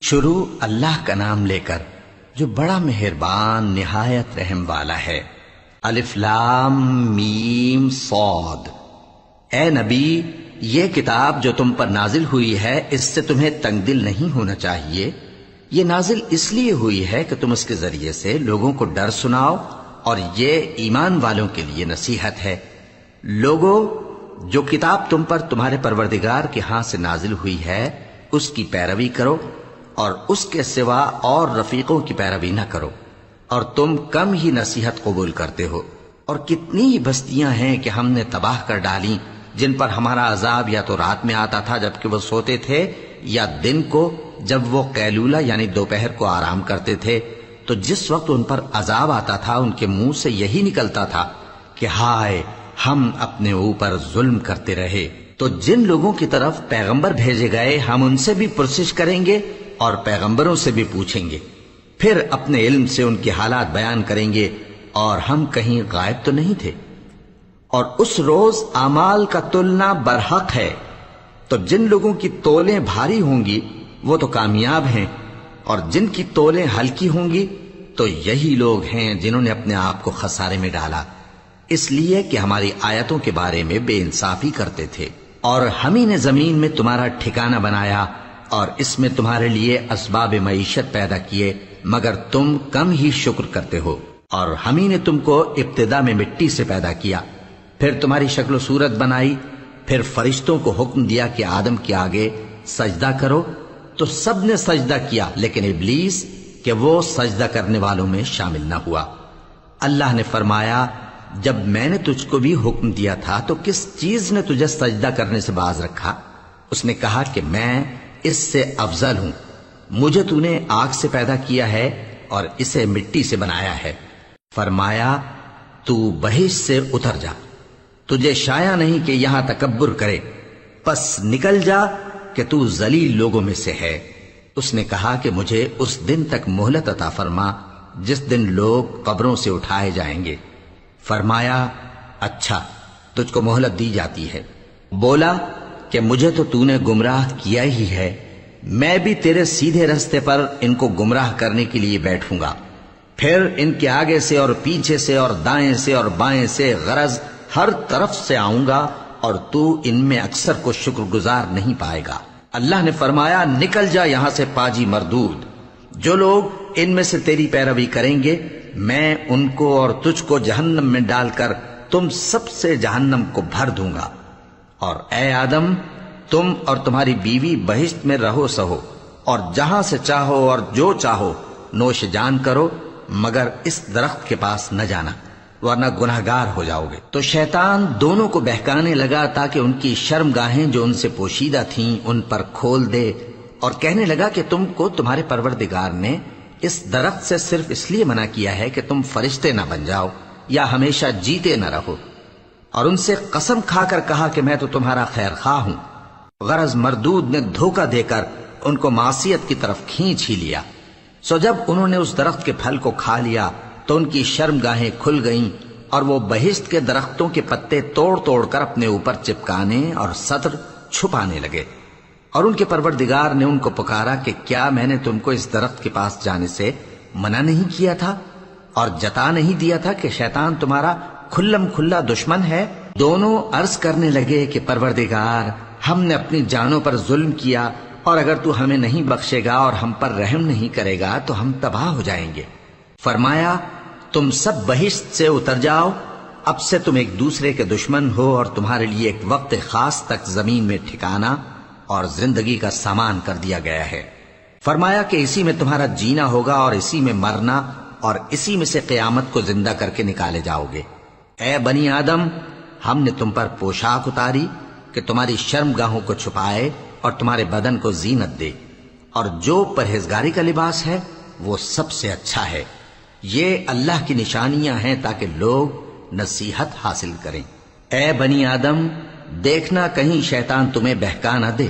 شروع اللہ کا نام لے کر جو بڑا مہربان نہایت رحم والا ہے۔ الف لام میم صاد۔ اے نبی، یہ کتاب جو تم پر نازل ہوئی ہے اس سے تمہیں تنگ دل نہیں ہونا چاہیے۔ یہ نازل اس لیے ہوئی ہے کہ تم اس کے ذریعے سے لوگوں کو ڈر سناؤ، اور یہ ایمان والوں کے لیے نصیحت ہے۔ لوگوں، جو کتاب تم پر تمہارے پروردگار کے ہاں سے نازل ہوئی ہے اس کی پیروی کرو، اور اس کے سوا اور رفیقوں کی پیروی نہ کرو، اور تم کم ہی نصیحت قبول کرتے ہو۔ اور کتنی ہی بستیاں ہیں کہ ہم نے تباہ کر ڈالیں جن پر ہمارا عذاب یا تو رات میں آتا تھا جبکہ وہ سوتے تھے، یا دن کو جب وہ قیلولہ یعنی دوپہر کو آرام کرتے تھے، تو جس وقت ان پر عذاب آتا تھا ان کے منہ سے یہی نکلتا تھا کہ ہائے، ہم اپنے اوپر ظلم کرتے رہے۔ تو جن لوگوں کی طرف پیغمبر بھیجے گئے ہم ان سے بھی پرسش کریں گے اور پیغمبروں سے بھی پوچھیں گے، پھر اپنے علم سے ان کے حالات بیان کریں گے، اور ہم کہیں غائب تو نہیں تھے۔ اور اس روز اعمال کا تلنا برحق ہے، تو جن لوگوں کی تولیں بھاری ہوں گی وہ تو کامیاب ہیں، اور جن کی تولیں ہلکی ہوں گی تو یہی لوگ ہیں جنہوں نے اپنے آپ کو خسارے میں ڈالا، اس لیے کہ ہماری آیتوں کے بارے میں بے انصافی کرتے تھے۔ اور ہم ہی نے زمین میں تمہارا ٹھکانہ بنایا اور اس میں تمہارے لیے اسباب معیشت پیدا کیے، مگر تم کم ہی شکر کرتے ہو۔ اور ہم ہی نے تم کو ابتدا میں مٹی سے پیدا کیا، پھر تمہاری شکل و صورت بنائی، پھر فرشتوں کو حکم دیا کہ آدم کے آگے سجدہ کرو، تو سب نے سجدہ کیا لیکن ابلیس کہ وہ سجدہ کرنے والوں میں شامل نہ ہوا۔ اللہ نے فرمایا، جب میں نے تجھ کو بھی حکم دیا تھا تو کس چیز نے تجھے سجدہ کرنے سے باز رکھا؟ اس نے کہا کہ میں اس سے افضل ہوں، مجھے تو نے آگ سے پیدا کیا ہے اور اسے مٹی سے بنایا ہے۔ فرمایا، تو بہشت سے اتر جا، تجھے شایع نہیں کہ یہاں تکبر کرے، پس نکل جا کہ تو ذلیل لوگوں میں سے ہے۔ اس نے کہا کہ مجھے اس دن تک مہلت عطا فرما جس دن لوگ قبروں سے اٹھائے جائیں گے۔ فرمایا، اچھا، تجھ کو مہلت دی جاتی ہے۔ بولا کہ مجھے تو نے گمراہ کیا ہی ہے، میں بھی تیرے سیدھے رستے پر ان کو گمراہ کرنے کے لیے بیٹھوں گا، پھر ان کے آگے سے اور پیچھے سے اور دائیں سے اور بائیں سے غرض ہر طرف سے آؤں گا، اور تو ان میں اکثر کو شکر گزار نہیں پائے گا۔ اللہ نے فرمایا، نکل جا یہاں سے پاجی مردود، جو لوگ ان میں سے تیری پیروی کریں گے میں ان کو اور تجھ کو جہنم میں ڈال کر تم سب سے جہنم کو بھر دوں گا۔ اور اے آدم، تم اور تمہاری بیوی بہشت میں رہو سہو، اور جہاں سے چاہو اور جو چاہو نوش جان کرو، مگر اس درخت کے پاس نہ جانا ورنہ گناہگار ہو جاؤ گے۔ تو شیطان دونوں کو بہکانے لگا تاکہ ان کی شرم گاہیں جو ان سے پوشیدہ تھیں ان پر کھول دے، اور کہنے لگا کہ تم کو تمہارے پروردگار نے اس درخت سے صرف اس لیے منع کیا ہے کہ تم فرشتے نہ بن جاؤ یا ہمیشہ جیتے نہ رہو۔ اور ان سے قسم کھا کر کہا کہ میں تو تمہارا خیر خواہ ہوں۔ غرض مردود نے دھوکہ دے کر ان کو معصیت کی طرف کھینچ ہی لیا۔ سو جب انہوں نے اس درخت کے پھل کو کھا لیا تو ان کی شرم گاہیں کھل گئیں، اور وہ بہشت کے درختوں کے پتے توڑ توڑ کر اپنے اوپر چپکانے اور سطر چھپانے لگے۔ اور ان کے پروردگار نے ان کو پکارا کہ کیا میں نے تم کو اس درخت کے پاس جانے سے منع نہیں کیا تھا، اور جتا نہیں دیا تھا کہ شیطان تمہارا کھلم کھلا دشمن ہے؟ دونوں عرض کرنے لگے کہ پروردگار، ہم نے اپنی جانوں پر ظلم کیا، اور اگر تو ہمیں نہیں بخشے گا اور ہم پر رحم نہیں کرے گا تو ہم تباہ ہو جائیں گے۔ فرمایا، تم سب بہشت سے اتر جاؤ، اب سے تم ایک دوسرے کے دشمن ہو، اور تمہارے لیے ایک وقت خاص تک زمین میں ٹھکانا اور زندگی کا سامان کر دیا گیا ہے۔ فرمایا کہ اسی میں تمہارا جینا ہوگا اور اسی میں مرنا، اور اسی میں سے قیامت کو زندہ کر کے نکالے جاؤ گے۔ اے بنی آدم، ہم نے تم پر پوشاک اتاری کہ تمہاری شرم گاہوں کو چھپائے اور تمہارے بدن کو زینت دے، اور جو پرہیزگاری کا لباس ہے وہ سب سے اچھا ہے۔ یہ اللہ کی نشانیاں ہیں تاکہ لوگ نصیحت حاصل کریں۔ اے بنی آدم، دیکھنا کہیں شیطان تمہیں بہکا نہ دے،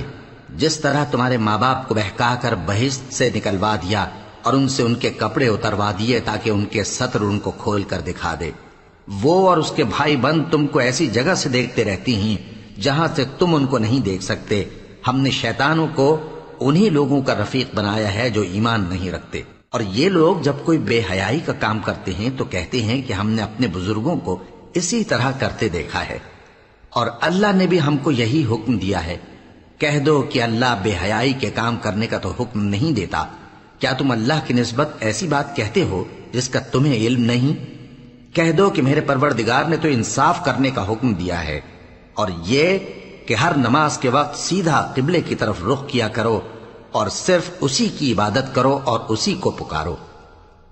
جس طرح تمہارے ماں باپ کو بہکا کر بہشت سے نکلوا دیا اور ان سے ان کے کپڑے اتروا دیے تاکہ ان کے سطر ان کو کھول کر دکھا دے۔ وہ اور اس کے بھائی بند تم کو ایسی جگہ سے دیکھتے رہتی ہیں جہاں سے تم ان کو نہیں دیکھ سکتے۔ ہم نے شیطانوں کو انہی لوگوں کا رفیق بنایا ہے جو ایمان نہیں رکھتے۔ اور یہ لوگ جب کوئی بے حیائی کا کام کرتے ہیں تو کہتے ہیں کہ ہم نے اپنے بزرگوں کو اسی طرح کرتے دیکھا ہے، اور اللہ نے بھی ہم کو یہی حکم دیا ہے۔ کہہ دو کہ اللہ بے حیائی کے کام کرنے کا تو حکم نہیں دیتا، کیا تم اللہ کی نسبت ایسی بات کہتے ہو جس کا تمہیں علم نہیں؟ کہہ دو کہ میرے پروردگار نے تو انصاف کرنے کا حکم دیا ہے، اور یہ کہ ہر نماز کے وقت سیدھا قبلے کی طرف رخ کیا کرو اور صرف اسی کی عبادت کرو اور اسی کو پکارو۔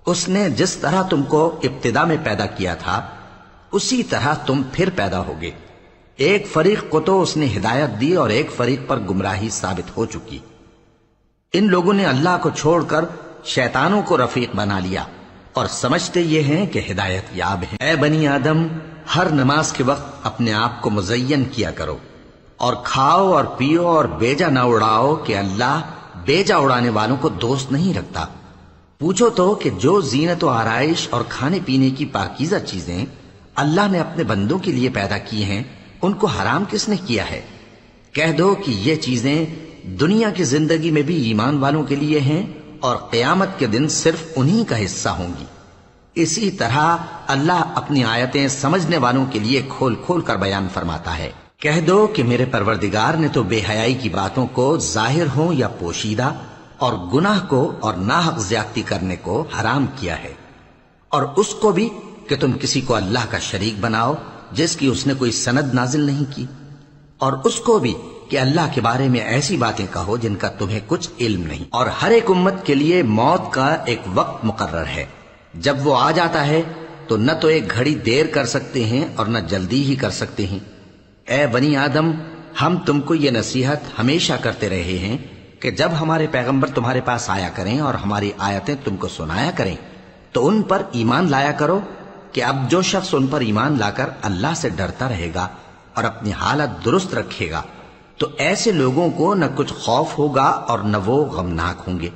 اس نے جس طرح تم کو ابتدا میں پیدا کیا تھا اسی طرح تم پھر پیدا ہوگے۔ ایک فریق کو تو اس نے ہدایت دی اور ایک فریق پر گمراہی ثابت ہو چکی۔ ان لوگوں نے اللہ کو چھوڑ کر شیطانوں کو رفیق بنا لیا اور سمجھتے یہ ہیں کہ ہدایت یاب ہیں۔ اے بنی آدم، ہر نماز کے وقت اپنے آپ کو مزین کیا کرو، اور کھاؤ اور پیو اور بیجا نہ اڑاؤ کہ اللہ بیجا اڑانے والوں کو دوست نہیں رکھتا۔ پوچھو تو کہ جو زینت و آرائش اور کھانے پینے کی پاکیزہ چیزیں اللہ نے اپنے بندوں کے لیے پیدا کی ہیں ان کو حرام کس نے کیا ہے؟ کہہ دو کہ یہ چیزیں دنیا کی زندگی میں بھی ایمان والوں کے لیے ہیں اور قیامت کے دن صرف انہی کا حصہ ہوں گی۔ اسی طرح اللہ اپنی آیتیں سمجھنے والوں کے لیے کھول کھول کر بیان فرماتا ہے۔ کہہ دو کہ میرے پروردگار نے تو بے حیائی کی باتوں کو ظاہر ہوں یا پوشیدہ اور گناہ کو اور ناحق زیادتی کرنے کو حرام کیا ہے، اور اس کو بھی کہ تم کسی کو اللہ کا شریک بناؤ جس کی اس نے کوئی سند نازل نہیں کی، اور اس کو بھی کہ اللہ کے بارے میں ایسی باتیں کہو جن کا تمہیں کچھ علم نہیں۔ اور ہر ایک امت کے لیے موت کا ایک وقت مقرر ہے، جب وہ آ جاتا ہے تو نہ تو ایک گھڑی دیر کر سکتے ہیں اور نہ جلدی ہی کر سکتے ہیں۔ اے بنی آدم، ہم تم کو یہ نصیحت ہمیشہ کرتے رہے ہیں کہ جب ہمارے پیغمبر تمہارے پاس آیا کریں اور ہماری آیتیں تم کو سنایا کریں تو ان پر ایمان لایا کرو، کہ اب جو شخص ان پر ایمان لا کر اللہ سے ڈرتا رہے گا اور اپنی حالت درست رکھے گا تو ایسے لوگوں کو نہ کچھ خوف ہوگا اور نہ وہ غمناک ہوں گے۔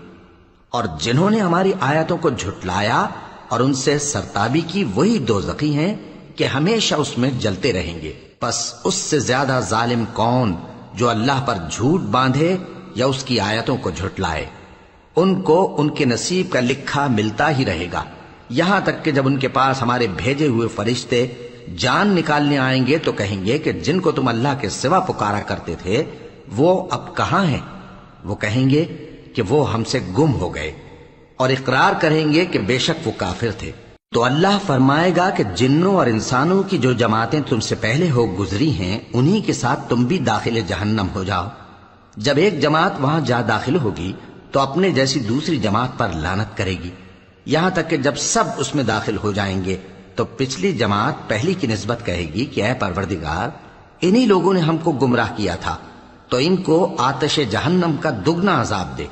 اور جنہوں نے ہماری آیتوں کو جھٹلایا اور ان سے سرتابی کی وہی دوزخی ہیں کہ ہمیشہ اس میں جلتے رہیں گے۔ پس اس سے زیادہ ظالم کون جو اللہ پر جھوٹ باندھے یا اس کی آیتوں کو جھٹلائے؟ ان کو ان کے نصیب کا لکھا ملتا ہی رہے گا، یہاں تک کہ جب ان کے پاس ہمارے بھیجے ہوئے فرشتے جان نکالنے آئیں گے تو کہیں گے کہ جن کو تم اللہ کے سوا پکارا کرتے تھے وہ اب کہاں ہیں؟ وہ کہیں گے کہ وہ ہم سے گم ہو گئے، اور اقرار کریں گے کہ بے شک وہ کافر تھے۔ تو اللہ فرمائے گا کہ جنوں اور انسانوں کی جو جماعتیں تم سے پہلے ہو گزری ہیں انہی کے ساتھ تم بھی داخل جہنم ہو جاؤ۔ جب ایک جماعت وہاں جا داخل ہوگی تو اپنے جیسی دوسری جماعت پر لعنت کرے گی، یہاں تک کہ جب سب اس میں داخل ہو جائیں گے تو پچھلی جماعت پہلی کی نسبت کہے گی کہ اے پروردگار، انہی لوگوں نے ہم کو گمراہ کیا تھا، تو ان کو آتش جہنم کا دگنا عذاب دے۔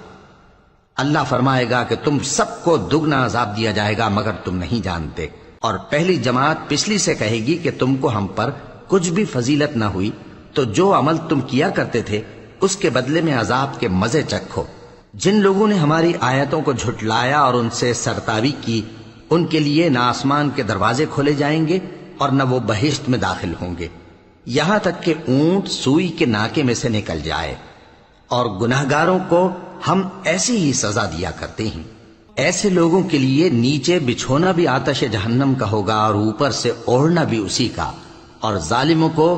اللہ فرمائے گا کہ تم سب کو دگنا عذاب دیا جائے گا مگر تم نہیں جانتے۔ اور پہلی جماعت پچھلی سے کہے گی کہ تم کو ہم پر کچھ بھی فضیلت نہ ہوئی، تو جو عمل تم کیا کرتے تھے اس کے بدلے میں عذاب کے مزے چکھو۔ جن لوگوں نے ہماری آیتوں کو جھٹلایا اور ان سے سرتابی کی ان کے لیے نہ آسمان کے دروازے کھولے جائیں گے اور نہ وہ بہشت میں داخل ہوں گے، یہاں تک کہ اونٹ سوئی کے ناکے میں سے نکل جائے۔ اور گناہگاروں کو ہم ایسی ہی سزا دیا کرتے ہیں۔ ایسے لوگوں کے لیے نیچے بچھونا بھی آتش جہنم کا ہوگا اور اوپر سے اوڑھنا بھی اسی کا، اور ظالموں کو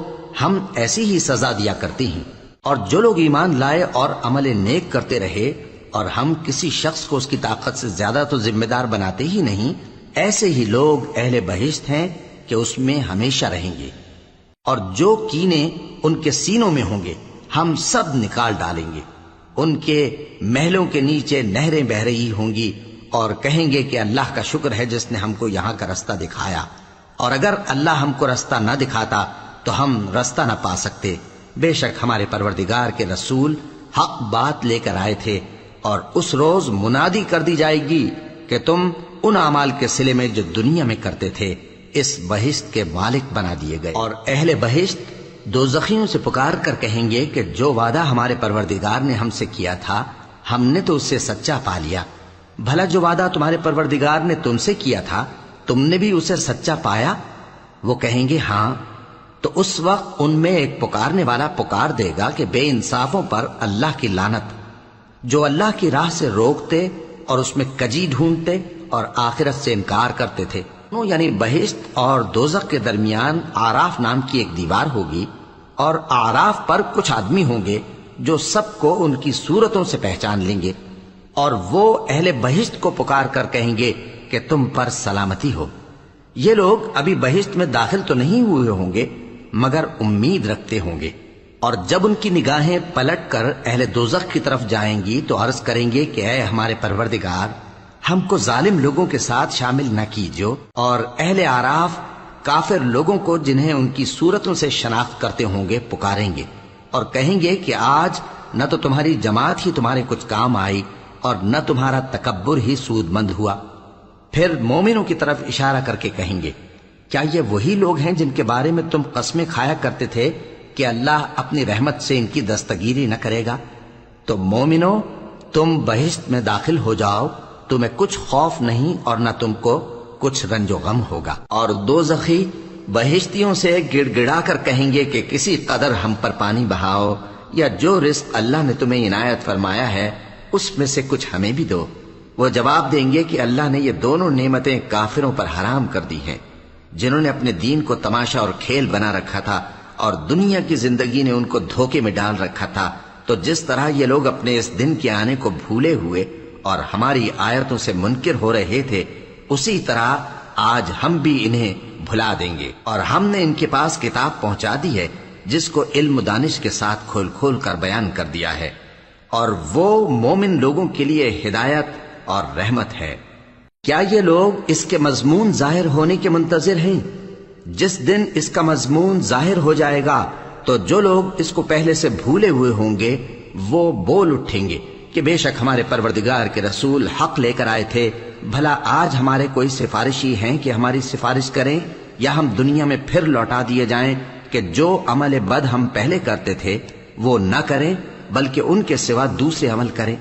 ہم ایسی ہی سزا دیا کرتے ہیں۔ اور جو لوگ ایمان لائے اور عمل نیک کرتے رہے اور ہم کسی شخص کو اس کی طاقت سے زیادہ تو ذمہ دار بناتے ہی نہیں، ایسے ہی لوگ اہل بہشت ہیں کہ اس میں ہمیشہ رہیں گے۔ اور جو کینے ان کے سینوں میں ہوں گے ہم سب نکال ڈالیں گے، ان کے محلوں کے نیچے نہریں بہ رہی ہوں گی، اور کہیں گے کہ اللہ کا شکر ہے جس نے ہم کو یہاں کا رستہ دکھایا، اور اگر اللہ ہم کو رستہ نہ دکھاتا تو ہم رستہ نہ پا سکتے۔ بے شک ہمارے پروردگار کے رسول حق بات لے کر آئے تھے، اور اس روز منادی کر دی جائے گی کہ تم ان اعمال کے صلے میں جو دنیا میں کرتے تھے اس بہشت کے مالک بنا دیے گئے۔ اور اہل بہشت دوزخیوں سے پکار کر کہیں گے کہ جو وعدہ ہمارے پروردگار نے ہم سے کیا تھا ہم نے تو اس سے سچا پا لیا، بھلا جو وعدہ تمہارے پروردگار نے تم سے کیا تھا تم نے بھی اسے سچا پایا؟ وہ کہیں گے ہاں۔ تو اس وقت ان میں ایک پکارنے والا پکار دے گا کہ بے انصافوں پر اللہ کی لعنت، جو اللہ کی راہ سے روکتے اور اس میں کجی ڈھونڈتے اور آخرت سے انکار کرتے تھے، یعنی بہشت اور دوزخ کے درمیان آراف نام کی ایک دیوار ہوگی، اور آراف پر کچھ آدمی ہوں گے جو سب کو ان کی صورتوں سے پہچان لیں گے، اور وہ اہل بہشت کو پکار کر کہیں گے کہ تم پر سلامتی ہو۔ یہ لوگ ابھی بہشت میں داخل تو نہیں ہوئے ہوں گے مگر امید رکھتے ہوں گے، اور جب ان کی نگاہیں پلٹ کر اہل دوزخ کی طرف جائیں گی تو عرض کریں گے کہ اے ہمارے پروردگار، ہم کو ظالم لوگوں کے ساتھ شامل نہ کیجو۔ اور اہل آراف کافر لوگوں کو جنہیں ان کی صورتوں سے شناخت کرتے ہوں گے پکاریں گے اور کہیں گے کہ آج نہ تو تمہاری جماعت ہی تمہارے کچھ کام آئی اور نہ تمہارا تکبر ہی سود مند ہوا۔ پھر مومنوں کی طرف اشارہ کر کے کہیں گے، کیا یہ وہی لوگ ہیں جن کے بارے میں تم قسمیں کھایا کرتے تھے کہ اللہ اپنی رحمت سے ان کی دستگیری نہ کرے گا؟ تو مومنوں، تم بہشت میں داخل ہو جاؤ، تمہیں کچھ خوف نہیں اور نہ تم کو کچھ رنج و غم ہوگا۔ اور دوزخی بہشتیوں سے گڑ گڑا کر کہیں گے کہ کسی قدر ہم پر پانی بہاؤ، یا جو رزق اللہ نے تمہیں عنایت فرمایا ہے اس میں سے کچھ ہمیں بھی دو۔ وہ جواب دیں گے کہ اللہ نے یہ دونوں نعمتیں کافروں پر حرام کر دی ہیں، جنہوں نے اپنے دین کو تماشا اور کھیل بنا رکھا تھا اور دنیا کی زندگی نے ان کو دھوکے میں ڈال رکھا تھا۔ تو جس طرح یہ لوگ اپنے اس دن کے آنے کو بھولے ہوئے اور ہماری آیتوں سے منکر ہو رہے تھے، اسی طرح آج ہم بھی انہیں بھلا دیں گے۔ اور ہم نے ان کے پاس کتاب پہنچا دی ہے جس کو علم و دانش کے ساتھ کھول کھول کر بیان کر دیا ہے، اور وہ مومن لوگوں کے لیے ہدایت اور رحمت ہے۔ کیا یہ لوگ اس کے مضمون ظاہر ہونے کے منتظر ہیں؟ جس دن اس کا مضمون ظاہر ہو جائے گا تو جو لوگ اس کو پہلے سے بھولے ہوئے ہوں گے وہ بول اٹھیں گے کہ بے شک ہمارے پروردگار کے رسول حق لے کر آئے تھے، بھلا آج ہمارے کوئی سفارشی ہیں کہ ہماری سفارش کریں، یا ہم دنیا میں پھر لوٹا دیے جائیں کہ جو عمل بد ہم پہلے کرتے تھے وہ نہ کریں بلکہ ان کے سوا دوسرے عمل کریں۔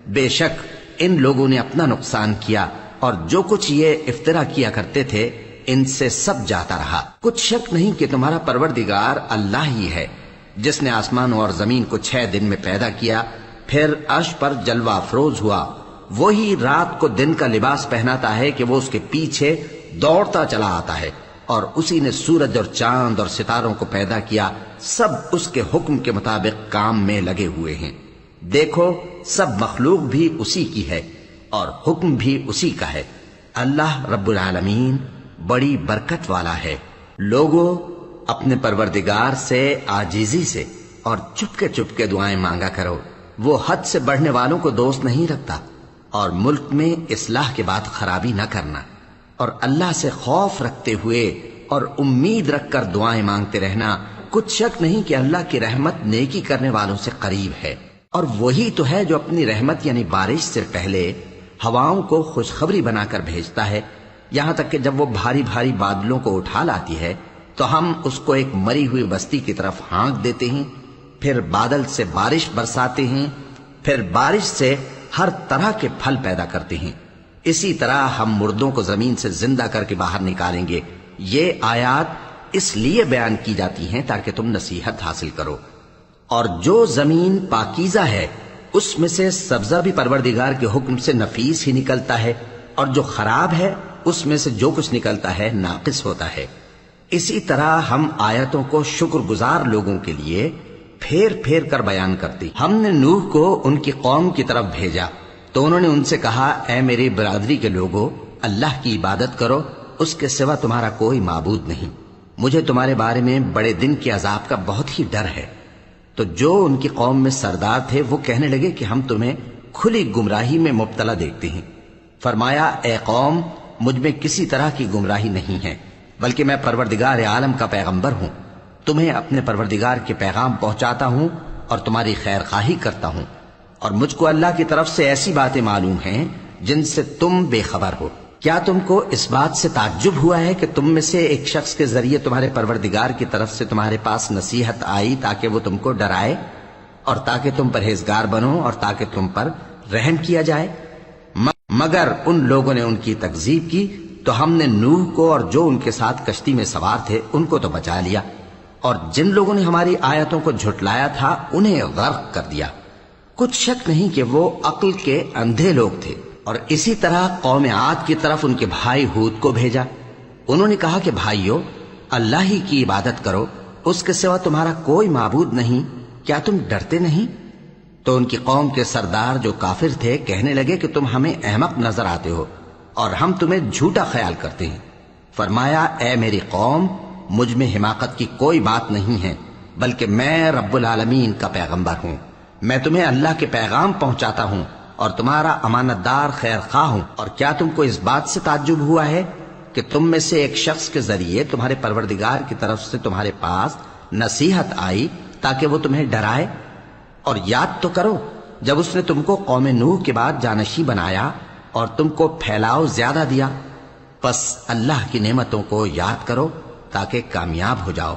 بے شک ان لوگوں نے اپنا نقصان کیا، اور جو کچھ یہ افترا کیا کرتے تھے ان سے سب جاتا رہا۔ کچھ شک نہیں کہ تمہارا پروردگار اللہ ہی ہے جس نے آسمانوں اور زمین کو 6 دن میں پیدا کیا، پھر عرش پر جلوہ افروز ہوا۔ وہی رات کو دن کا لباس پہناتا ہے کہ وہ اس کے پیچھے دوڑتا چلا آتا ہے، اور اسی نے سورج اور چاند اور ستاروں کو پیدا کیا، سب اس کے حکم کے مطابق کام میں لگے ہوئے ہیں۔ دیکھو سب مخلوق بھی اسی کی ہے اور حکم بھی اسی کا ہے۔ اللہ رب العالمین بڑی برکت والا ہے۔ لوگوں، اپنے پروردگار سے عاجزی سے اور چپکے چپکے دعائیں مانگا کرو، وہ حد سے بڑھنے والوں کو دوست نہیں رکھتا، اور ملک میں اصلاح کے بعد خرابی نہ کرنا، اور اللہ سے خوف رکھتے ہوئے اور امید رکھ کر دعائیں مانگتے رہنا۔ کچھ شک نہیں کہ اللہ کی رحمت نیکی کرنے والوں سے قریب ہے، اور وہی تو ہے جو اپنی رحمت یعنی بارش سے پہلے ہواؤں کو خوشخبری بنا کر بھیجتا ہے، یہاں تک کہ جب وہ بھاری بھاری بادلوں کو اٹھا لاتی ہے تو ہم اس کو ایک مری ہوئی بستی کی طرف ہانک دیتے ہیں، پھر بادل سے بارش برساتے ہیں، پھر بارش سے ہر طرح کے پھل پیدا کرتے ہیں۔ اسی طرح ہم مردوں کو زمین سے زندہ کر کے باہر نکالیں گے۔ یہ آیات اس لیے بیان کی جاتی ہیں تاکہ تم نصیحت حاصل کرو۔ اور جو زمین پاکیزہ ہے اس میں سے سبزہ بھی پروردگار کے حکم سے نفیس ہی نکلتا ہے، اور جو خراب ہے اس میں سے جو کچھ نکلتا ہے ناقص ہوتا ہے۔ اسی طرح ہم آیتوں کو شکر گزار لوگوں کے لیے پھیر پھیر کر بیان کرتے۔ ہم نے نوح کو ان کی قوم کی طرف بھیجا تو انہوں نے ان سے کہا، اے میری برادری کے لوگوں، اللہ کی عبادت کرو، اس کے سوا تمہارا کوئی معبود نہیں۔ مجھے تمہارے بارے میں بڑے دن کے عذاب کا بہت ہی ڈر ہے۔ تو جو ان کی قوم میں سردار تھے وہ کہنے لگے کہ ہم تمہیں کھلی گمراہی میں مبتلا دیکھتے ہیں۔ فرمایا، اے قوم، مجھ میں کسی طرح کی گمراہی نہیں ہے، بلکہ میں پروردگار عالم کا پیغمبر ہوں، تمہیں اپنے پروردگار کے پیغام پہنچاتا ہوں اور تمہاری خیر خواہی کرتا ہوں، اور مجھ کو اللہ کی طرف سے ایسی باتیں معلوم ہیں جن سے تم بے خبر ہو۔ کیا تم کو اس بات سے تعجب ہوا ہے کہ تم میں سے ایک شخص کے ذریعے تمہارے پروردگار کی طرف سے تمہارے پاس نصیحت آئی تاکہ وہ تم کو ڈرائے اور تاکہ تم پرہیزگار بنو اور تاکہ تم پر رحم کیا جائے؟ مگر ان لوگوں نے ان کی تکذیب کی تو ہم نے نوح کو اور جو ان کے ساتھ کشتی میں سوار تھے ان کو تو بچا لیا، اور جن لوگوں نے ہماری آیتوں کو جھٹلایا تھا انہیں غرق کر دیا۔ کچھ شک نہیں کہ وہ عقل کے اندھے لوگ تھے۔ اور اسی طرح قوم عاد کی طرف ان کے بھائی ہود کو بھیجا۔ انہوں نے کہا کہ بھائیو، اللہ ہی کی عبادت کرو، اس کے سوا تمہارا کوئی معبود نہیں، کیا تم ڈرتے نہیں؟ تو ان کی قوم کے سردار جو کافر تھے کہنے لگے کہ تم ہمیں احمق نظر آتے ہو اور ہم تمہیں جھوٹا خیال کرتے ہیں۔ فرمایا، اے میری قوم، مجھ میں حماقت کی کوئی بات نہیں ہے، بلکہ میں رب العالمین کا پیغمبر ہوں۔ میں تمہیں اللہ کے پیغام پہنچاتا ہوں اور تمہارا امانت دار خیر خواہ ہوں۔ اور کیا تم کو اس بات سے تعجب ہوا ہے کہ تم میں سے ایک شخص کے ذریعے تمہارے پروردگار کی طرف سے تمہارے پاس نصیحت آئی تاکہ وہ تمہیں ڈرائے؟ اور یاد تو کرو جب اس نے تم کو قوم نوح کے بعد جانشی بنایا اور تم کو پھیلاؤ زیادہ دیا۔ پس اللہ کی نعمتوں کو یاد کرو تاکہ کامیاب ہو جاؤ۔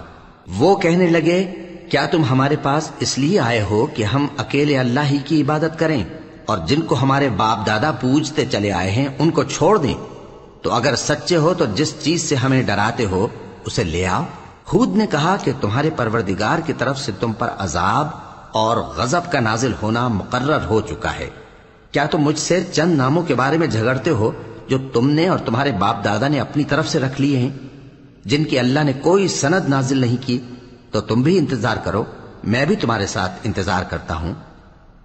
وہ کہنے لگے، کیا تم ہمارے پاس اس لیے آئے ہو کہ ہم اکیلے اللہ ہی کی عبادت کریں اور جن کو ہمارے باپ دادا پوجتے چلے آئے ہیں ان کو چھوڑ دیں؟ تو اگر سچے ہو تو جس چیز سے ہمیں ڈراتے ہو اسے لے آؤ۔ ہود نے کہا کہ تمہارے پروردگار کی طرف سے تم پر عذاب اور غضب کا نازل ہونا مقرر ہو چکا ہے۔ کیا تم مجھ سے چند ناموں کے بارے میں جھگڑتے ہو جو تم نے اور تمہارے باپ دادا نے اپنی طرف سے رکھ لیے ہیں، جن کی اللہ نے کوئی سند نازل نہیں کی؟ تو تم بھی انتظار کرو، میں بھی تمہارے ساتھ انتظار کرتا ہوں۔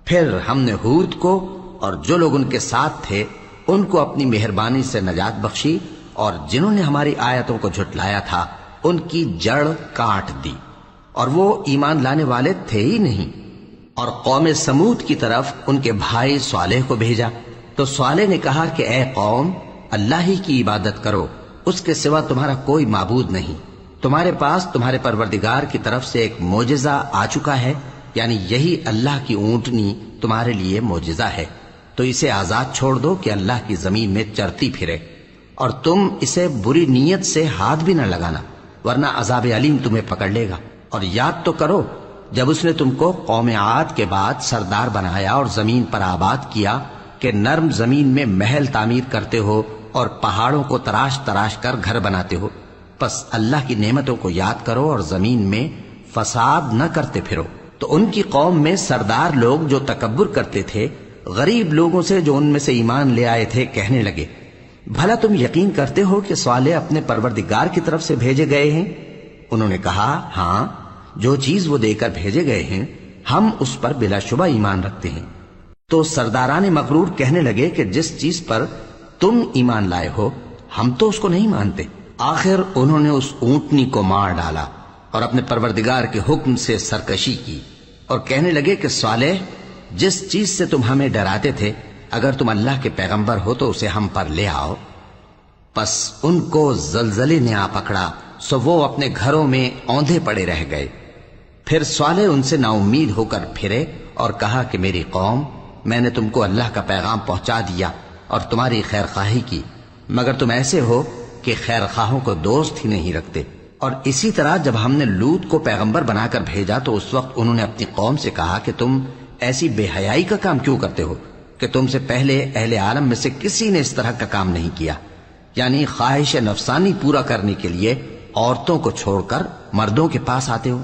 پھر ہم نے ہود کو اور جو لوگ ان کے ساتھ تھے ان کو اپنی مہربانی سے نجات بخشی، اور جنہوں نے ہماری آیتوں کو جھٹلایا تھا ان کی جڑ کاٹ دی، اور وہ ایمان لانے والے تھے ہی نہیں۔ اور قوم سمود کی طرف ان کے بھائی صالح کو بھیجا، تو صالح نے کہا کہ اے قوم، اللہ ہی کی عبادت کرو، اس کے سوا تمہارا کوئی معبود نہیں۔ تمہارے پاس تمہارے پروردگار کی طرف سے ایک معجزہ آ چکا ہے، یعنی یہی اللہ کی اونٹنی تمہارے لیے معجزہ ہے، تو اسے آزاد چھوڑ دو کہ اللہ کی زمین میں چرتی پھرے، اور تم اسے بری نیت سے ہاتھ بھی نہ لگانا، ورنہ عذاب علیم تمہیں پکڑ لے گا۔ اور یاد تو کرو جب اس نے تم کو قوم عاد کے بعد سردار بنایا اور زمین پر آباد کیا کہ نرم زمین میں محل تعمیر کرتے ہو اور پہاڑوں کو تراش تراش کر گھر بناتے ہو۔ پس اللہ کی نعمتوں کو یاد کرو اور زمین میں فساد نہ کرتے پھرو۔ تو ان کی قوم میں سردار لوگ جو تکبر کرتے تھے غریب لوگوں سے جو ان میں سے ایمان لے آئے تھے کہنے لگے، بھلا تم یقین کرتے ہو کہ صالح اپنے پروردگار کی طرف سے بھیجے گئے ہیں؟ انہوں نے کہا، ہاں، جو چیز وہ دے کر بھیجے گئے ہیں ہم اس پر بلا شبہ ایمان رکھتے ہیں۔ تو سرداران مغرور کہنے لگے کہ جس چیز پر تم ایمان لائے ہو ہم تو اس کو نہیں مانتے۔ آخر انہوں نے اس اونٹنی کو مار ڈالا اور اپنے پروردگار کے حکم سے سرکشی کی، اور کہنے لگے کہ صالح، جس چیز سے تم ہمیں ڈراتے تھے اگر تم اللہ کے پیغمبر ہو تو اسے ہم پر لے آؤ۔ پس ان کو زلزلے نے آ پکڑا، سو وہ اپنے گھروں میں اوندھے پڑے رہ گئے۔ پھر صالح ان سے نا امید ہو کر پھرے اور کہا کہ میری قوم، میں نے تم کو اللہ کا پیغام پہنچا دیا اور تمہاری خیر خواہی کی، مگر تم ایسے ہو کہ خیر خواہوں کو دوست ہی نہیں رکھتے۔ اور اسی طرح جب ہم نے لوط کو پیغمبر بنا کر بھیجا تو اس وقت انہوں نے اپنی قوم سے کہا کہ تم ایسی بے حیائی کا کام کیوں کرتے ہو کہ تم سے پہلے اہل عالم میں سے کسی نے اس طرح کا کام نہیں کیا، یعنی خواہش نفسانی پورا کرنے کے لیے عورتوں کو چھوڑ کر مردوں کے پاس آتے ہو۔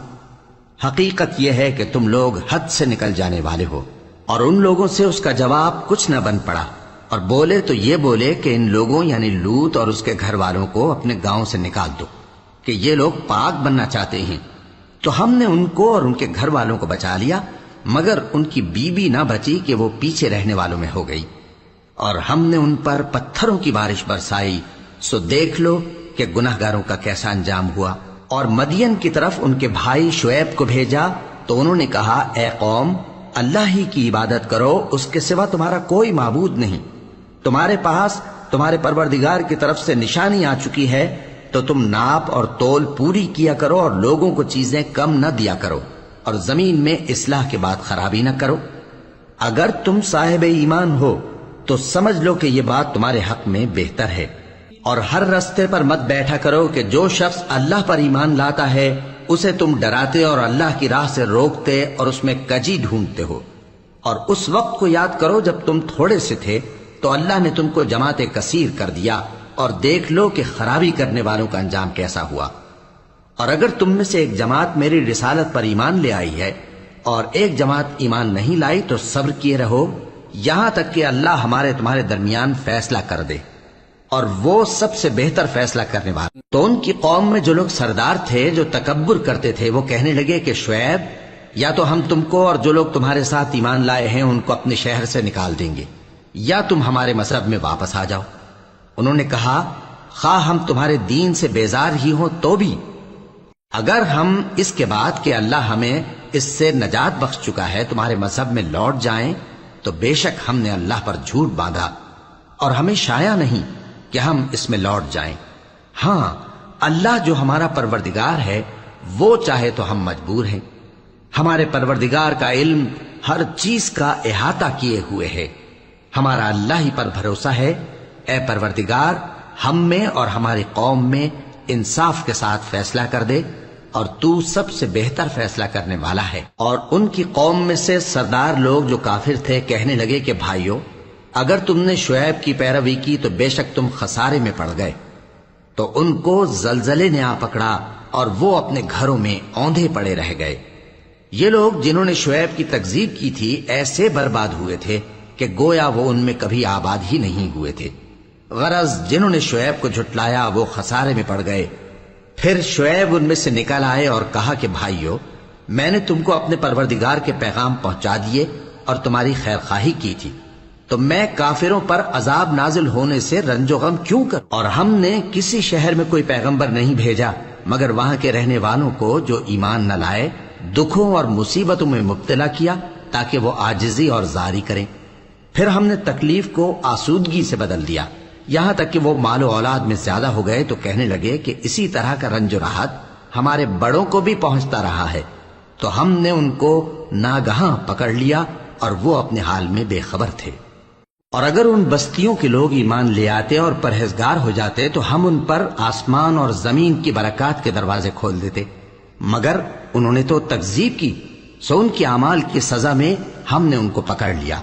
حقیقت یہ ہے کہ تم لوگ حد سے نکل جانے والے ہو۔ اور ان لوگوں سے اس کا جواب کچھ نہ بن پڑا، اور بولے تو یہ بولے کہ ان لوگوں یعنی لوط اور اس کے گھر والوں کو اپنے گاؤں سے نکال دو کہ یہ لوگ پاک بننا چاہتے ہیں۔ تو ہم نے ان کو اور ان کے گھر والوں کو بچا لیا، مگر ان کی بیوی نہ بچی کہ وہ پیچھے رہنے والوں میں ہو گئی، اور ہم نے ان پر پتھروں کی بارش برسائی، سو دیکھ لو کہ گناہگاروں کا کیسا انجام ہوا۔ اور مدین کی طرف ان کے بھائی شعیب کو بھیجا تو انہوں نے کہا، اے قوم، اللہ ہی کی عبادت کرو، اس کے سوا تمہارا کوئی معبود نہیں۔ تمہارے پاس تمہارے پروردگار کی طرف سے نشانی آ چکی ہے، تو تم ناپ اور تول پوری کیا کرو اور لوگوں کو چیزیں کم نہ دیا کرو، اور زمین میں اصلاح کے بعد خرابی نہ کرو۔ اگر تم صاحب ایمان ہو تو سمجھ لو کہ یہ بات تمہارے حق میں بہتر ہے، اور ہر رستے پر مت بیٹھا کرو کہ جو شخص اللہ پر ایمان لاتا ہے اسے تم ڈراتے اور اللہ کی راہ سے روکتے اور اس میں کجی ڈھونڈتے ہو۔ اور اس وقت کو یاد کرو جب تم تھوڑے سے تھے تو اللہ نے تم کو جماعت کثیر کر دیا، اور دیکھ لو کہ خرابی کرنے والوں کا انجام کیسا ہوا۔ اور اگر تم میں سے ایک جماعت میری رسالت پر ایمان لے آئی ہے اور ایک جماعت ایمان نہیں لائی تو صبر کیے رہو یہاں تک کہ اللہ ہمارے تمہارے درمیان فیصلہ کر دے، اور وہ سب سے بہتر فیصلہ کرنے والا۔ تو ان کی قوم میں جو لوگ سردار تھے جو تکبر کرتے تھے وہ کہنے لگے کہ شعیب، یا تو ہم تم کو اور جو لوگ تمہارے ساتھ ایمان لائے ہیں ان کو اپنے شہر سے نکال دیں گے، یا تم ہمارے مذہب میں واپس آ جاؤ۔ انہوں نے کہا خواہ ہم تمہارے دین سے بیزار ہی ہوں تو بھی، اگر ہم اس کے بعد کہ اللہ ہمیں اس سے نجات بخش چکا ہے تمہارے مذہب میں لوٹ جائیں تو بے شک ہم نے اللہ پر جھوٹ باندھا، اور ہمیں شایع نہیں کہ ہم اس میں لوٹ جائیں۔ ہاں، اللہ جو ہمارا پروردگار ہے وہ چاہے تو ہم مجبور ہیں۔ ہمارے پروردگار کا علم ہر چیز کا احاطہ کیے ہوئے ہے، ہمارا اللہ ہی پر بھروسہ ہے۔ اے پروردگار، ہم میں اور ہماری قوم میں انصاف کے ساتھ فیصلہ کر دے، اور تو سب سے بہتر فیصلہ کرنے والا ہے۔ اور ان کی قوم میں سے سردار لوگ جو کافر تھے کہنے لگے کہ بھائیو، اگر تم نے شعیب کی پیروی کی تو بے شک تم خسارے میں پڑ گئے۔ تو ان کو زلزلے نے آ پکڑا اور وہ اپنے گھروں میں اوندھے پڑے رہ گئے۔ یہ لوگ جنہوں نے شعیب کی تکذیب کی تھی ایسے برباد ہوئے تھے کہ گویا وہ ان میں کبھی آباد ہی نہیں ہوئے تھے۔ غرض جنہوں نے شعیب کو جھٹلایا وہ خسارے میں پڑ گئے۔ پھر شعیب ان میں سے نکل آئے اور کہا کہ بھائیو، میں نے تم کو اپنے پروردگار کے پیغام پہنچا دیے اور تمہاری خیر خواہی کی تھی، تو میں کافروں پر عذاب نازل ہونے سے رنج و غم کیوں کروں؟ اور ہم نے کسی شہر میں کوئی پیغمبر نہیں بھیجا مگر وہاں کے رہنے والوں کو جو ایمان نہ لائے دکھوں اور مصیبتوں میں مبتلا کیا تاکہ وہ عاجزی اور زاری کریں۔ پھر ہم نے تکلیف کو آسودگی سے بدل دیا، یہاں تک کہ وہ مال و اولاد میں زیادہ ہو گئے تو کہنے لگے کہ اسی طرح کا رنج و راحت ہمارے بڑوں کو بھی پہنچتا رہا ہے۔ تو ہم نے ان کو ناگہاں پکڑ لیا اور وہ اپنے حال میں بے خبر تھے۔ اور اگر ان بستیوں کے لوگ ایمان لے آتے اور پرہیزگار ہو جاتے تو ہم ان پر آسمان اور زمین کی برکات کے دروازے کھول دیتے، مگر انہوں نے تو تکذیب کی، سو ان کی اعمال کی سزا میں ہم نے ان کو پکڑ لیا۔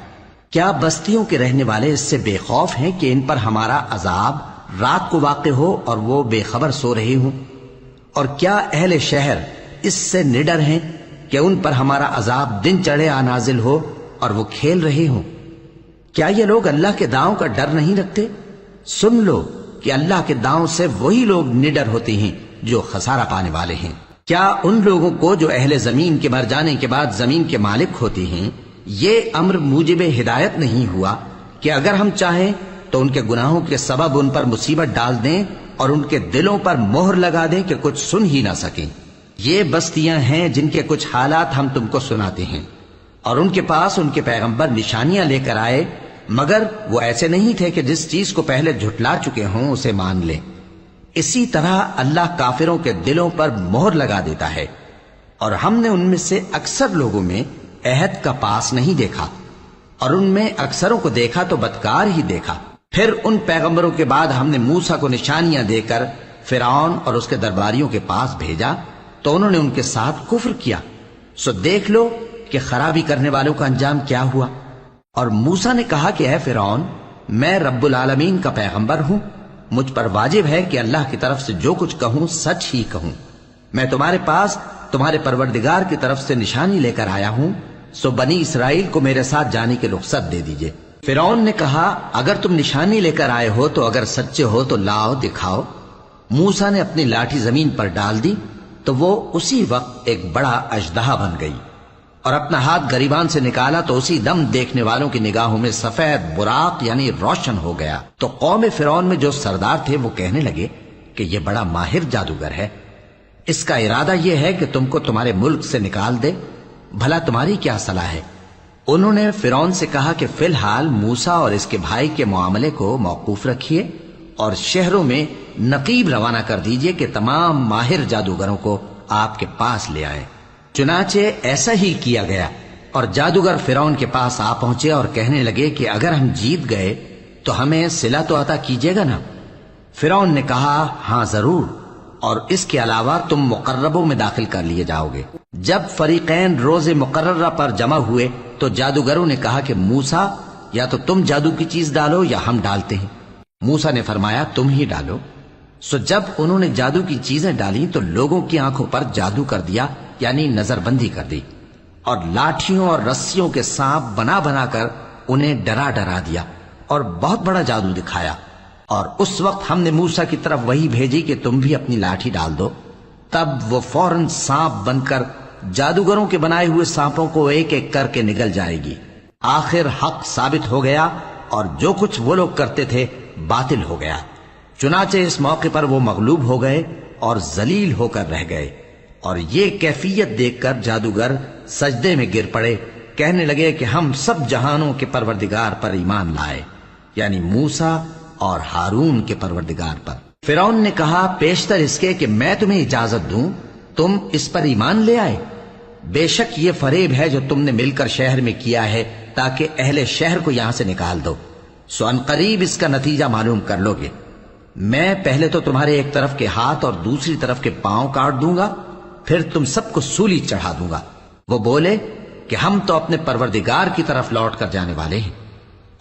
کیا بستیوں کے رہنے والے اس سے بے خوف ہیں کہ ان پر ہمارا عذاب رات کو واقع ہو اور وہ بے خبر سو رہے ہوں؟ اور کیا اہل شہر اس سے نڈر ہیں کہ ان پر ہمارا عذاب دن چڑھے آ نازل ہو اور وہ کھیل رہے ہوں؟ کیا یہ لوگ اللہ کے داؤں کا ڈر نہیں رکھتے؟ سن لو کہ اللہ کے داؤں سے وہی لوگ نڈر ہوتے ہیں جو خسارہ پانے والے ہیں۔ کیا ان لوگوں کو جو اہل زمین کے مر جانے کے بعد زمین کے مالک ہوتے ہیں یہ امر موجب ہدایت نہیں ہوا کہ اگر ہم چاہیں تو ان کے گناہوں کے سبب ان پر مصیبت ڈال دیں اور ان کے دلوں پر مہر لگا دیں کہ کچھ سن ہی نہ سکیں؟ یہ بستیاں ہیں جن کے کچھ حالات ہم تم کو سناتے ہیں، اور ان کے پاس ان کے پیغمبر نشانیاں لے کر آئے، مگر وہ ایسے نہیں تھے کہ جس چیز کو پہلے جھٹلا چکے ہوں اسے مان لیں۔ اسی طرح اللہ کافروں کے دلوں پر مہر لگا دیتا ہے، اور ہم نے ان میں سے اکثر لوگوں میں عہد کا پاس نہیں دیکھا، اور ان میں اکثروں کو دیکھا تو بدکار ہی دیکھا۔ پھر ان پیغمبروں کے بعد ہم نے موسیٰ کو نشانیاں دے کر فرعون اور اس کے درباریوں کے پاس بھیجا تو انہوں نے ان کے ساتھ کفر کیا، سو دیکھ لو کہ خرابی کرنے والوں کا انجام کیا ہوا۔ اور موسیٰ نے کہا کہ اے فرعون، میں رب العالمین کا پیغمبر ہوں، مجھ پر واجب ہے کہ اللہ کی طرف سے جو کچھ کہوں سچ ہی کہوں۔ میں تمہارے پاس تمہارے پروردگار کی طرف سے نشانی لے کر آیا ہوں، سو بنی اسرائیل کو میرے ساتھ جانے کی رخصت دے دیجئے۔ فرعون نے کہا اگر تم نشانی لے کر آئے ہو تو اگر سچے ہو تو لاؤ دکھاؤ۔ موسیٰ نے اپنی لاٹھی زمین پر ڈال دی تو وہ اسی وقت ایک بڑا اژدہا بن گئی، اور اپنا ہاتھ گریبان سے نکالا تو اسی دم دیکھنے والوں کی نگاہوں میں سفید براق یعنی روشن ہو گیا۔ تو قوم فرعون میں جو سردار تھے وہ کہنے لگے کہ یہ بڑا ماہر جادوگر ہے، اس کا ارادہ یہ ہے کہ تم کو تمہارے ملک سے نکال دے، بھلا تمہاری کیا صلاح ہے؟ انہوں نے فرعون سے کہا کہ فی الحال موسیٰ اور اس کے بھائی کے معاملے کو موقوف رکھیے اور شہروں میں نقیب روانہ کر دیجئے کہ تمام ماہر جادوگروں کو آپ کے پاس لے آئیں۔ چنانچہ ایسا ہی کیا گیا، اور جادوگر فرعون کے پاس آ پہنچے اور کہنے لگے کہ اگر ہم جیت گئے تو ہمیں صلہ تو عطا کیجیے گا نا؟ فرعون نے کہا ہاں ضرور، اور اس کے علاوہ تم مقربوں میں داخل کر لیے جاؤ گے۔ جب فریقین روز مقررہ پر جمع ہوئے تو جادوگروں نے کہا کہ موسیٰ یا تو تم جادو کی چیز ڈالو یا ہم ڈالتے ہیں۔ موسیٰ نے فرمایا تم ہی ڈالو۔ سو جب انہوں نے جادو کی چیزیں ڈالی تو لوگوں کی آنکھوں پر جادو کر دیا، یعنی نظر بندی کر دی، اور لاٹھیوں اور رسیوں کے سانپ بنا بنا کر انہیں ڈرا ڈرا دیا اور بہت بڑا جادو دکھایا۔ اور اس وقت ہم نے موسیٰ کی طرف وہی بھیجی کہ تم بھی اپنی لاٹھی ڈال دو، تب وہ فوراً سانپ بن کر جادوگروں کے بنائے ہوئے سانپوں کو ایک ایک کر کے نگل جائے گی۔ آخر حق ثابت ہو گیا اور جو کچھ وہ لوگ کرتے تھے باطل ہو گیا۔ چنانچہ اس موقع پر وہ مغلوب ہو گئے اور ذلیل ہو کر رہ گئے، اور یہ کیفیت دیکھ کر جادوگر سجدے میں گر پڑے، کہنے لگے کہ ہم سب جہانوں کے پروردگار پر ایمان لائے، یعنی موسیٰ اور ہارون کے پروردگار پر۔ فرعون نے کہا پیشتر اس کے کہ میں تمہیں اجازت دوں تم اس پر ایمان لے آئے؟ بے شک یہ فریب ہے جو تم نے مل کر شہر میں کیا ہے تاکہ اہل شہر کو یہاں سے نکال دو، سو ان قریب اس کا نتیجہ معلوم کر لو گے۔ میں پہلے تو تمہارے ایک طرف کے ہاتھ اور دوسری طرف کے پاؤں کاٹ دوں گا، پھر تم سب کو سولی چڑھا دوں گا۔ وہ بولے کہ ہم تو اپنے پروردگار کی طرف لوٹ کر جانے والے ہیں،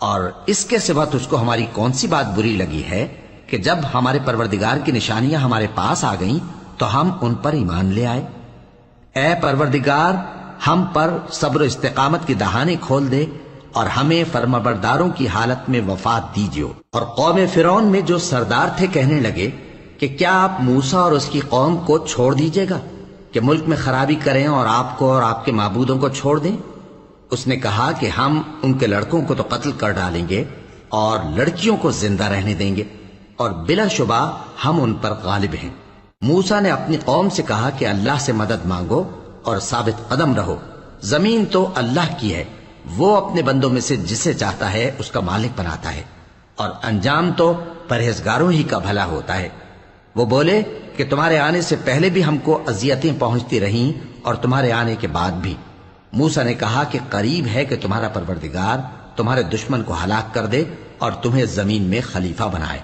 اور اس کے سوا تجھ کو ہماری کون سی بات بری لگی ہے کہ جب ہمارے پروردگار کی نشانیاں ہمارے پاس آ گئیں تو ہم ان پر ایمان لے آئے؟ اے پروردگار، ہم پر صبر و استقامت کی دہانے کھول دے اور ہمیں فرمانبرداروں کی حالت میں وفات دیجیے۔ اور قوم فرعون میں جو سردار تھے کہنے لگے کہ کیا آپ موسیٰ اور اس کی قوم کو چھوڑ دیجیے گا کہ ملک میں خرابی کریں اور آپ کو اور آپ کے معبودوں کو چھوڑ دیں؟ اس نے کہا کہ ہم ان کے لڑکوں کو تو قتل کر ڈالیں گے اور لڑکیوں کو زندہ رہنے دیں گے، اور بلا شبہ ہم ان پر غالب ہیں۔ موسیٰ نے اپنی قوم سے کہا کہ اللہ سے مدد مانگو اور ثابت قدم رہو، زمین تو اللہ کی ہے، وہ اپنے بندوں میں سے جسے چاہتا ہے اس کا مالک بناتا ہے، اور انجام تو پرہیزگاروں ہی کا بھلا ہوتا ہے۔ وہ بولے کہ تمہارے آنے سے پہلے بھی ہم کو اذیتیں پہنچتی رہیں اور تمہارے آنے کے بعد بھی۔ موسیٰ نے کہا کہ قریب ہے کہ تمہارا پروردگار تمہارے دشمن کو ہلاک کر دے اور تمہیں زمین میں خلیفہ بنائے،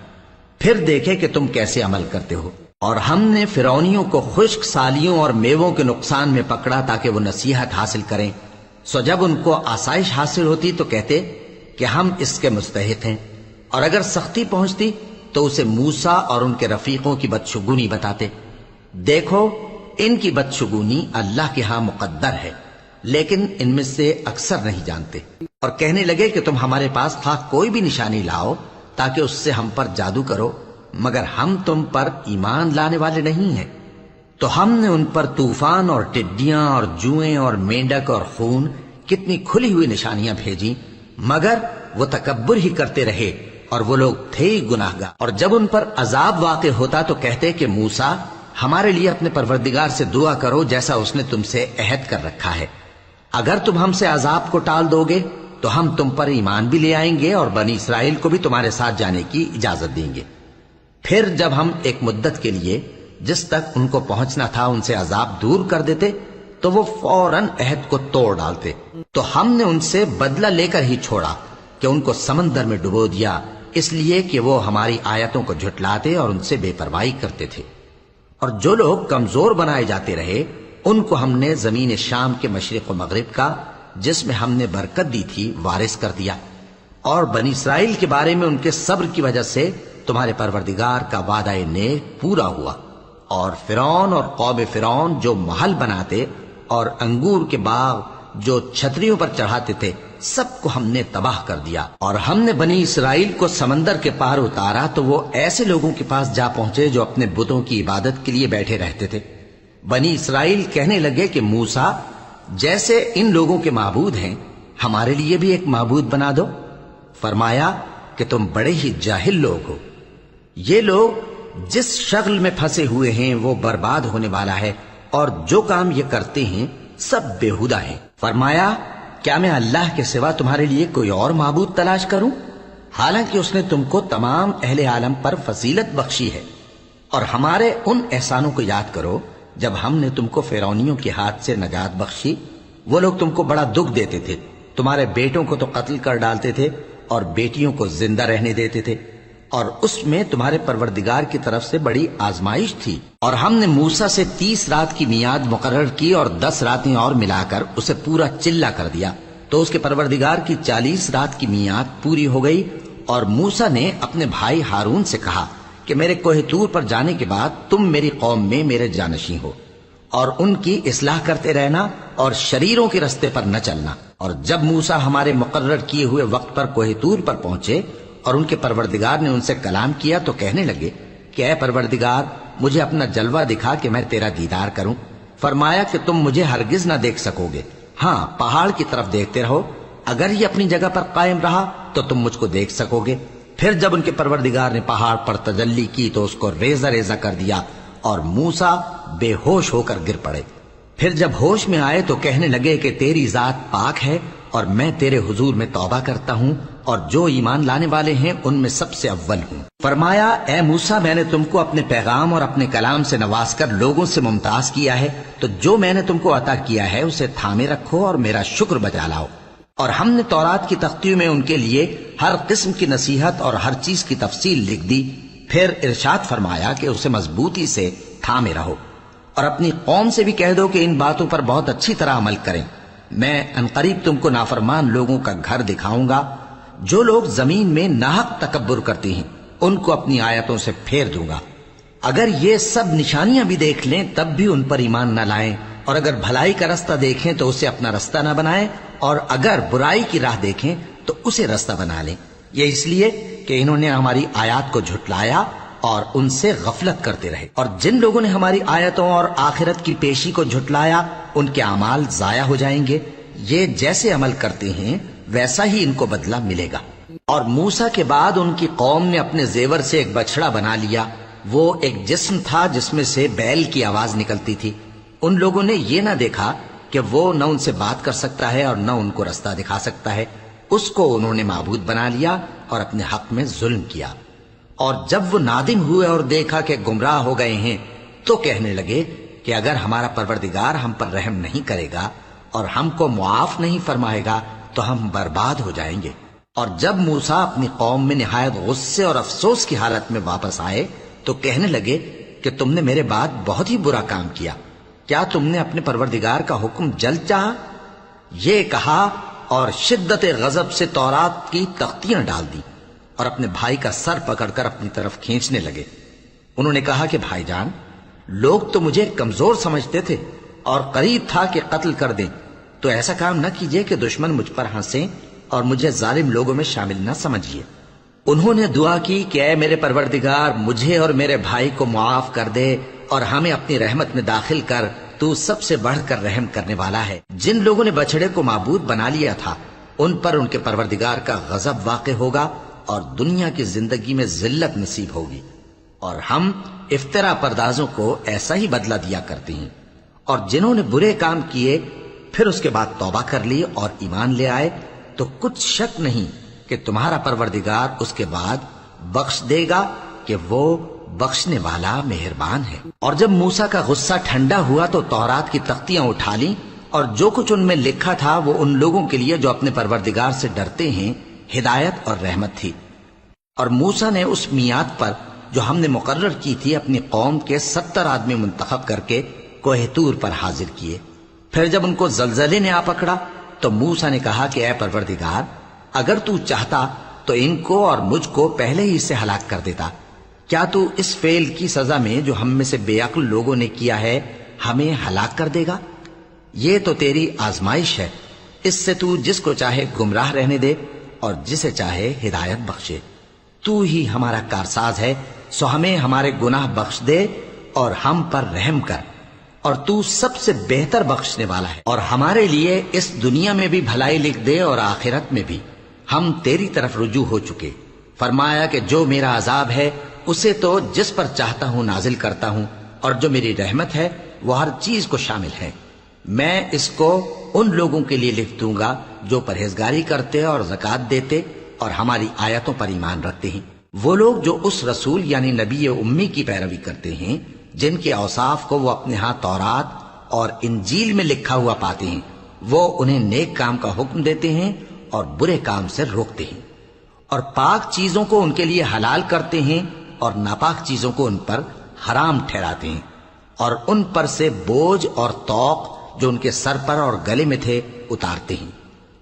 پھر دیکھے کہ تم کیسے عمل کرتے ہو۔ اور ہم نے فرعونیوں کو خشک سالیوں اور میووں کے نقصان میں پکڑا تاکہ وہ نصیحت حاصل کریں، سو جب ان کو آسائش حاصل ہوتی تو کہتے کہ ہم اس کے مستحق ہیں، اور اگر سختی پہنچتی تو اسے موسیٰ اور ان کے رفیقوں کی بدشگونی بتاتے۔ دیکھو ان کی بدشگونی اللہ کے ہاں مقدر ہے، لیکن ان میں سے اکثر نہیں جانتے۔ اور کہنے لگے کہ تم ہمارے پاس خواہ کوئی بھی نشانی لاؤ تاکہ اس سے ہم پر جادو کرو، مگر ہم تم پر ایمان لانے والے نہیں ہیں۔ تو ہم نے ان پر طوفان اور ٹڈیاں اور جوئیں اور مینڈک اور خون کتنی کھلی ہوئی نشانیاں بھیجی، مگر وہ تکبر ہی کرتے رہے اور وہ لوگ تھے گناہگار۔ اور جب ان پر عذاب واقع ہوتا تو کہتے کہ موسیٰ ہمارے لیے اپنے پروردگار سے دعا کرو جیسا اس نے تم سے عہد کر رکھا ہے، اگر تم ہم سے عذاب کو ٹال دو گے تو ہم تم پر ایمان بھی لے آئیں گے اور بنی اسرائیل کو بھی تمہارے ساتھ جانے کی اجازت دیں گے۔ پھر جب ہم ایک مدت کے لیے جس تک ان کو پہنچنا تھا ان سے عذاب دور کر دیتے تو وہ فوراً عہد کو توڑ ڈالتے، تو ہم نے ان سے بدلہ لے کر ہی چھوڑا کہ ان کو سمندر میں ڈبو دیا، اس لیے کہ وہ ہماری آیتوں کو جھٹلاتے اور ان سے بے پرواہی کرتے تھے۔ اور جو لوگ کمزور بنائے جاتے رہے ان کو ہم نے زمین شام کے مشرق و مغرب کا جس میں ہم نے برکت دی تھی وارث کر دیا۔ اور بنی اسرائیل کے بارے میں ان کے صبر کی وجہ سے تمہارے پروردگار کا وعدہ نیک پورا ہوا۔ اور فرعون اور قوم فرعون جو محل بناتے اور انگور کے باغ جو چھتریوں پر چڑھاتے تھے سب کو ہم نے تباہ کر دیا۔ اور ہم نے بنی اسرائیل کو سمندر کے پار اتارا تو وہ ایسے لوگوں کے پاس جا پہنچے جو اپنے بتوں کی عبادت کے لیے بیٹھے رہتے تھے۔ بنی اسرائیل کہنے لگے کہ موسیٰ جیسے ان لوگوں کے معبود ہیں ہمارے لیے بھی ایک معبود بنا دو۔ فرمایا کہ تم بڑے ہی جاہل لوگ ہو، یہ لوگ جس شغل میں پھنسے ہوئے ہیں وہ برباد ہونے والا ہے، اور جو کام یہ کرتے ہیں سب بےہودہ ہیں۔ فرمایا کیا میں اللہ کے سوا تمہارے لیے کوئی اور معبود تلاش کروں، حالانکہ اس نے تم کو تمام اہل عالم پر فضیلت بخشی ہے۔ اور ہمارے ان احسانوں کو یاد کرو جب ہم نے تم کو فرعونیوں کے ہاتھ سے نجات بخشی، وہ لوگ تم کو بڑا دکھ دیتے تھے، تمہارے بیٹوں کو تو قتل کر ڈالتے تھے اور بیٹیوں کو زندہ رہنے دیتے تھے، اور اس میں تمہارے پروردگار کی طرف سے بڑی آزمائش تھی۔ اور ہم نے موسیٰ سے 30 رات کی میعاد مقرر کی اور 10 راتیں اور ملا کر اسے پورا چلہ کر دیا، تو اس کے پروردگار کی 40 رات کی میعاد پوری ہو گئی۔ اور موسیٰ نے اپنے بھائی ہارون سے کہا کہ میرے کوہ طور پر جانے کے بعد تم میری قوم میں میرے جانشین ہو، اور ان کی اصلاح کرتے رہنا اور شریروں کے رستے پر نہ چلنا۔ اور جب موسیٰ ہمارے مقرر کیے ہوئے وقت پر کوہ طور پر پہنچے اور ان کے پروردگار نے ان سے کلام کیا تو کہنے لگے کہ اے پروردگار مجھے اپنا جلوہ دکھا کہ میں تیرا دیدار کروں۔ فرمایا کہ تم مجھے ہرگز نہ دیکھ سکو گے، ہاں پہاڑ کی طرف دیکھتے رہو، اگر یہ اپنی جگہ پر قائم رہا تو تم مجھ کو دیکھ سکو گے۔ پھر جب ان کے پروردگار نے پہاڑ پر تجلی کی تو اس کو ریزہ ریزہ کر دیا اور موسیٰ بے ہوش ہو کر گر پڑے۔ پھر جب ہوش میں آئے تو کہنے لگے کہ تیری ذات پاک ہے اور میں تیرے حضور میں توبہ کرتا ہوں اور جو ایمان لانے والے ہیں ان میں سب سے اول ہوں۔ فرمایا اے موسیٰ میں نے تم کو اپنے پیغام اور اپنے کلام سے نواز کر لوگوں سے ممتاز کیا ہے، تو جو میں نے تم کو عطا کیا ہے اسے تھامے رکھو اور میرا شکر بجا لاؤ۔ اور ہم نے تورات کی تختیوں میں ان کے لیے ہر قسم کی نصیحت اور ہر چیز کی تفصیل لکھ دی۔ پھر ارشاد فرمایا کہ اسے مضبوطی سے تھامے رہو اور اپنی قوم سے بھی کہہ دو کہ ان باتوں پر بہت اچھی طرح عمل کریں۔ میں انقریب تم کو نافرمان لوگوں کا گھر دکھاؤں گا، جو لوگ زمین میں ناحق تکبر کرتے ہیں ان کو اپنی آیتوں سے پھیر دوں گا۔ اگر یہ سب نشانیاں بھی دیکھ لیں تب بھی ان پر ایمان نہ لائیں، اور اگر بھلائی کا رستہ دیکھیں تو اسے اپنا رستہ نہ بنائیں، اور اگر برائی کی راہ دیکھیں تو اسے رستہ بنا لیں۔ یہ اس لیے کہ انہوں نے ہماری آیات کو جھٹلایا اور ان سے غفلت کرتے رہے، اور جن لوگوں نے ہماری آیتوں اور آخرت کی پیشی کو جھٹلایا ان کے اعمال ضائع ہو جائیں گے۔ یہ جیسے عمل کرتے ہیں ویسا ہی ان کو بدلہ ملے گا۔ اور موسیٰ کے بعد ان کی قوم نے اپنے زیور سے ایک بچڑا بنا لیا، وہ ایک جسم تھا جس میں سے بیل کی آواز نکلتی تھی۔ ان لوگوں نے یہ نہ دیکھا کہ وہ نہ ان سے بات کر سکتا ہے اور نہ ان کو رستہ دکھا سکتا ہے، اس کو انہوں نے معبود بنا لیا اور اپنے حق میں ظلم کیا۔ اور جب وہ نادم ہوئے اور دیکھا کہ گمراہ ہو گئے ہیں تو کہنے لگے کہ اگر ہمارا پروردگار ہم پر رحم نہیں کرے گا اور ہم کو معاف نہیں فرمائے گا تو ہم برباد ہو جائیں گے۔ اور جب موسیٰ اپنی قوم میں نہایت غصے اور افسوس کی حالت میں واپس آئے تو کہنے لگے کہ تم نے میرے بعد بہت ہی برا کام کیا، کیا تم نے اپنے پروردگار کا حکم جلد چاہا؟ یہ کہا اور شدت غضب سے تورات کی تختیاں ڈال دی اور اپنے بھائی کا سر پکڑ کر اپنی طرف کھینچنے لگے۔ انہوں نے کہا کہ بھائی جان، لوگ تو مجھے کمزور سمجھتے تھے اور قریب تھا کہ قتل کر دیں، تو ایسا کام نہ کیجیے کہ دشمن مجھ پر ہنسیں اور مجھے ظالم لوگوں میں شامل نہ سمجھیے۔ انہوں نے دعا کی کہ اے میرے پروردگار مجھے اور میرے بھائی کو معاف کر دے اور ہمیں اپنی رحمت میں داخل کر، تو سب سے بڑھ کر رحم کرنے والا ہے۔ جن لوگوں نے بچڑے کو معبود بنا لیا تھا ان پر ان کے پروردگار کا غضب واقع ہوگا اور دنیا کی زندگی میں ذلت نصیب ہوگی، اور ہم افترا پردازوں کو ایسا ہی بدلہ دیا کرتے ہیں۔ اور جنہوں نے برے کام کیے پھر اس کے بعد توبہ کر لی اور ایمان لے آئے تو کچھ شک نہیں کہ تمہارا پروردگار اس کے بعد بخش دے گا کہ وہ بخشنے والا مہربان ہے۔ اور جب موسیٰ کا غصہ ٹھنڈا ہوا تو تورات کی تختیاں اٹھا لیں، اور جو کچھ ان میں لکھا تھا وہ ان لوگوں کے لیے جو اپنے پروردگار سے ڈرتے ہیں ہدایت اور رحمت تھی۔ اور موسیٰ نے اس میعاد پر جو ہم نے مقرر کی تھی اپنی قوم کے 70 آدمی منتخب کر کے کوہ طور پر حاضر کیے۔ پھر جب ان کو زلزلے نے آ پکڑا تو موسیٰ نے کہا کہ اے پروردگار اگر تو چاہتا تو ان کو اور مجھ کو پہلے ہی سے ہلاک کر دیتا، کیا تو اس فعل کی سزا میں جو ہم میں سے بے عقل لوگوں نے کیا ہے ہمیں ہلاک کر دے گا؟ یہ تو تیری آزمائش ہے، اس سے تو جس کو چاہے گمراہ رہنے دے اور جسے چاہے ہدایت بخشے۔ تو ہی ہمارا کارساز ہے، سو ہمیں ہمارے گناہ بخش دے اور ہم پر رحم کر، اور تو سب سے بہتر بخشنے والا ہے، اور ہمارے لیے اس دنیا میں بھی بھلائی لکھ دے اور آخرت میں بھی، ہم تیری طرف رجوع ہو چکے۔ فرمایا کہ جو میرا عذاب ہے اسے تو جس پر چاہتا ہوں نازل کرتا ہوں، اور جو میری رحمت ہے وہ ہر چیز کو شامل ہے۔ میں اس کو ان لوگوں کے لیے لکھ دوں گا جو پرہیزگاری کرتے اور زکوٰۃ دیتے اور ہماری آیتوں پر ایمان رکھتے ہیں، وہ لوگ جو اس رسول یعنی نبی امی کی پیروی کرتے ہیں جن کے اوصاف کو وہ اپنے ہاں تورات اور انجیل میں لکھا ہوا پاتے ہیں، وہ انہیں نیک کام کا حکم دیتے ہیں اور برے کام سے روکتے ہیں، اور پاک چیزوں کو ان کے لیے حلال کرتے ہیں اور ناپاک چیزوں کو ان پر حرام ٹھہراتے ہیں، اور ان پر سے بوجھ اور طوق جو ان کے سر پر اور گلے میں تھے اتارتے ہیں۔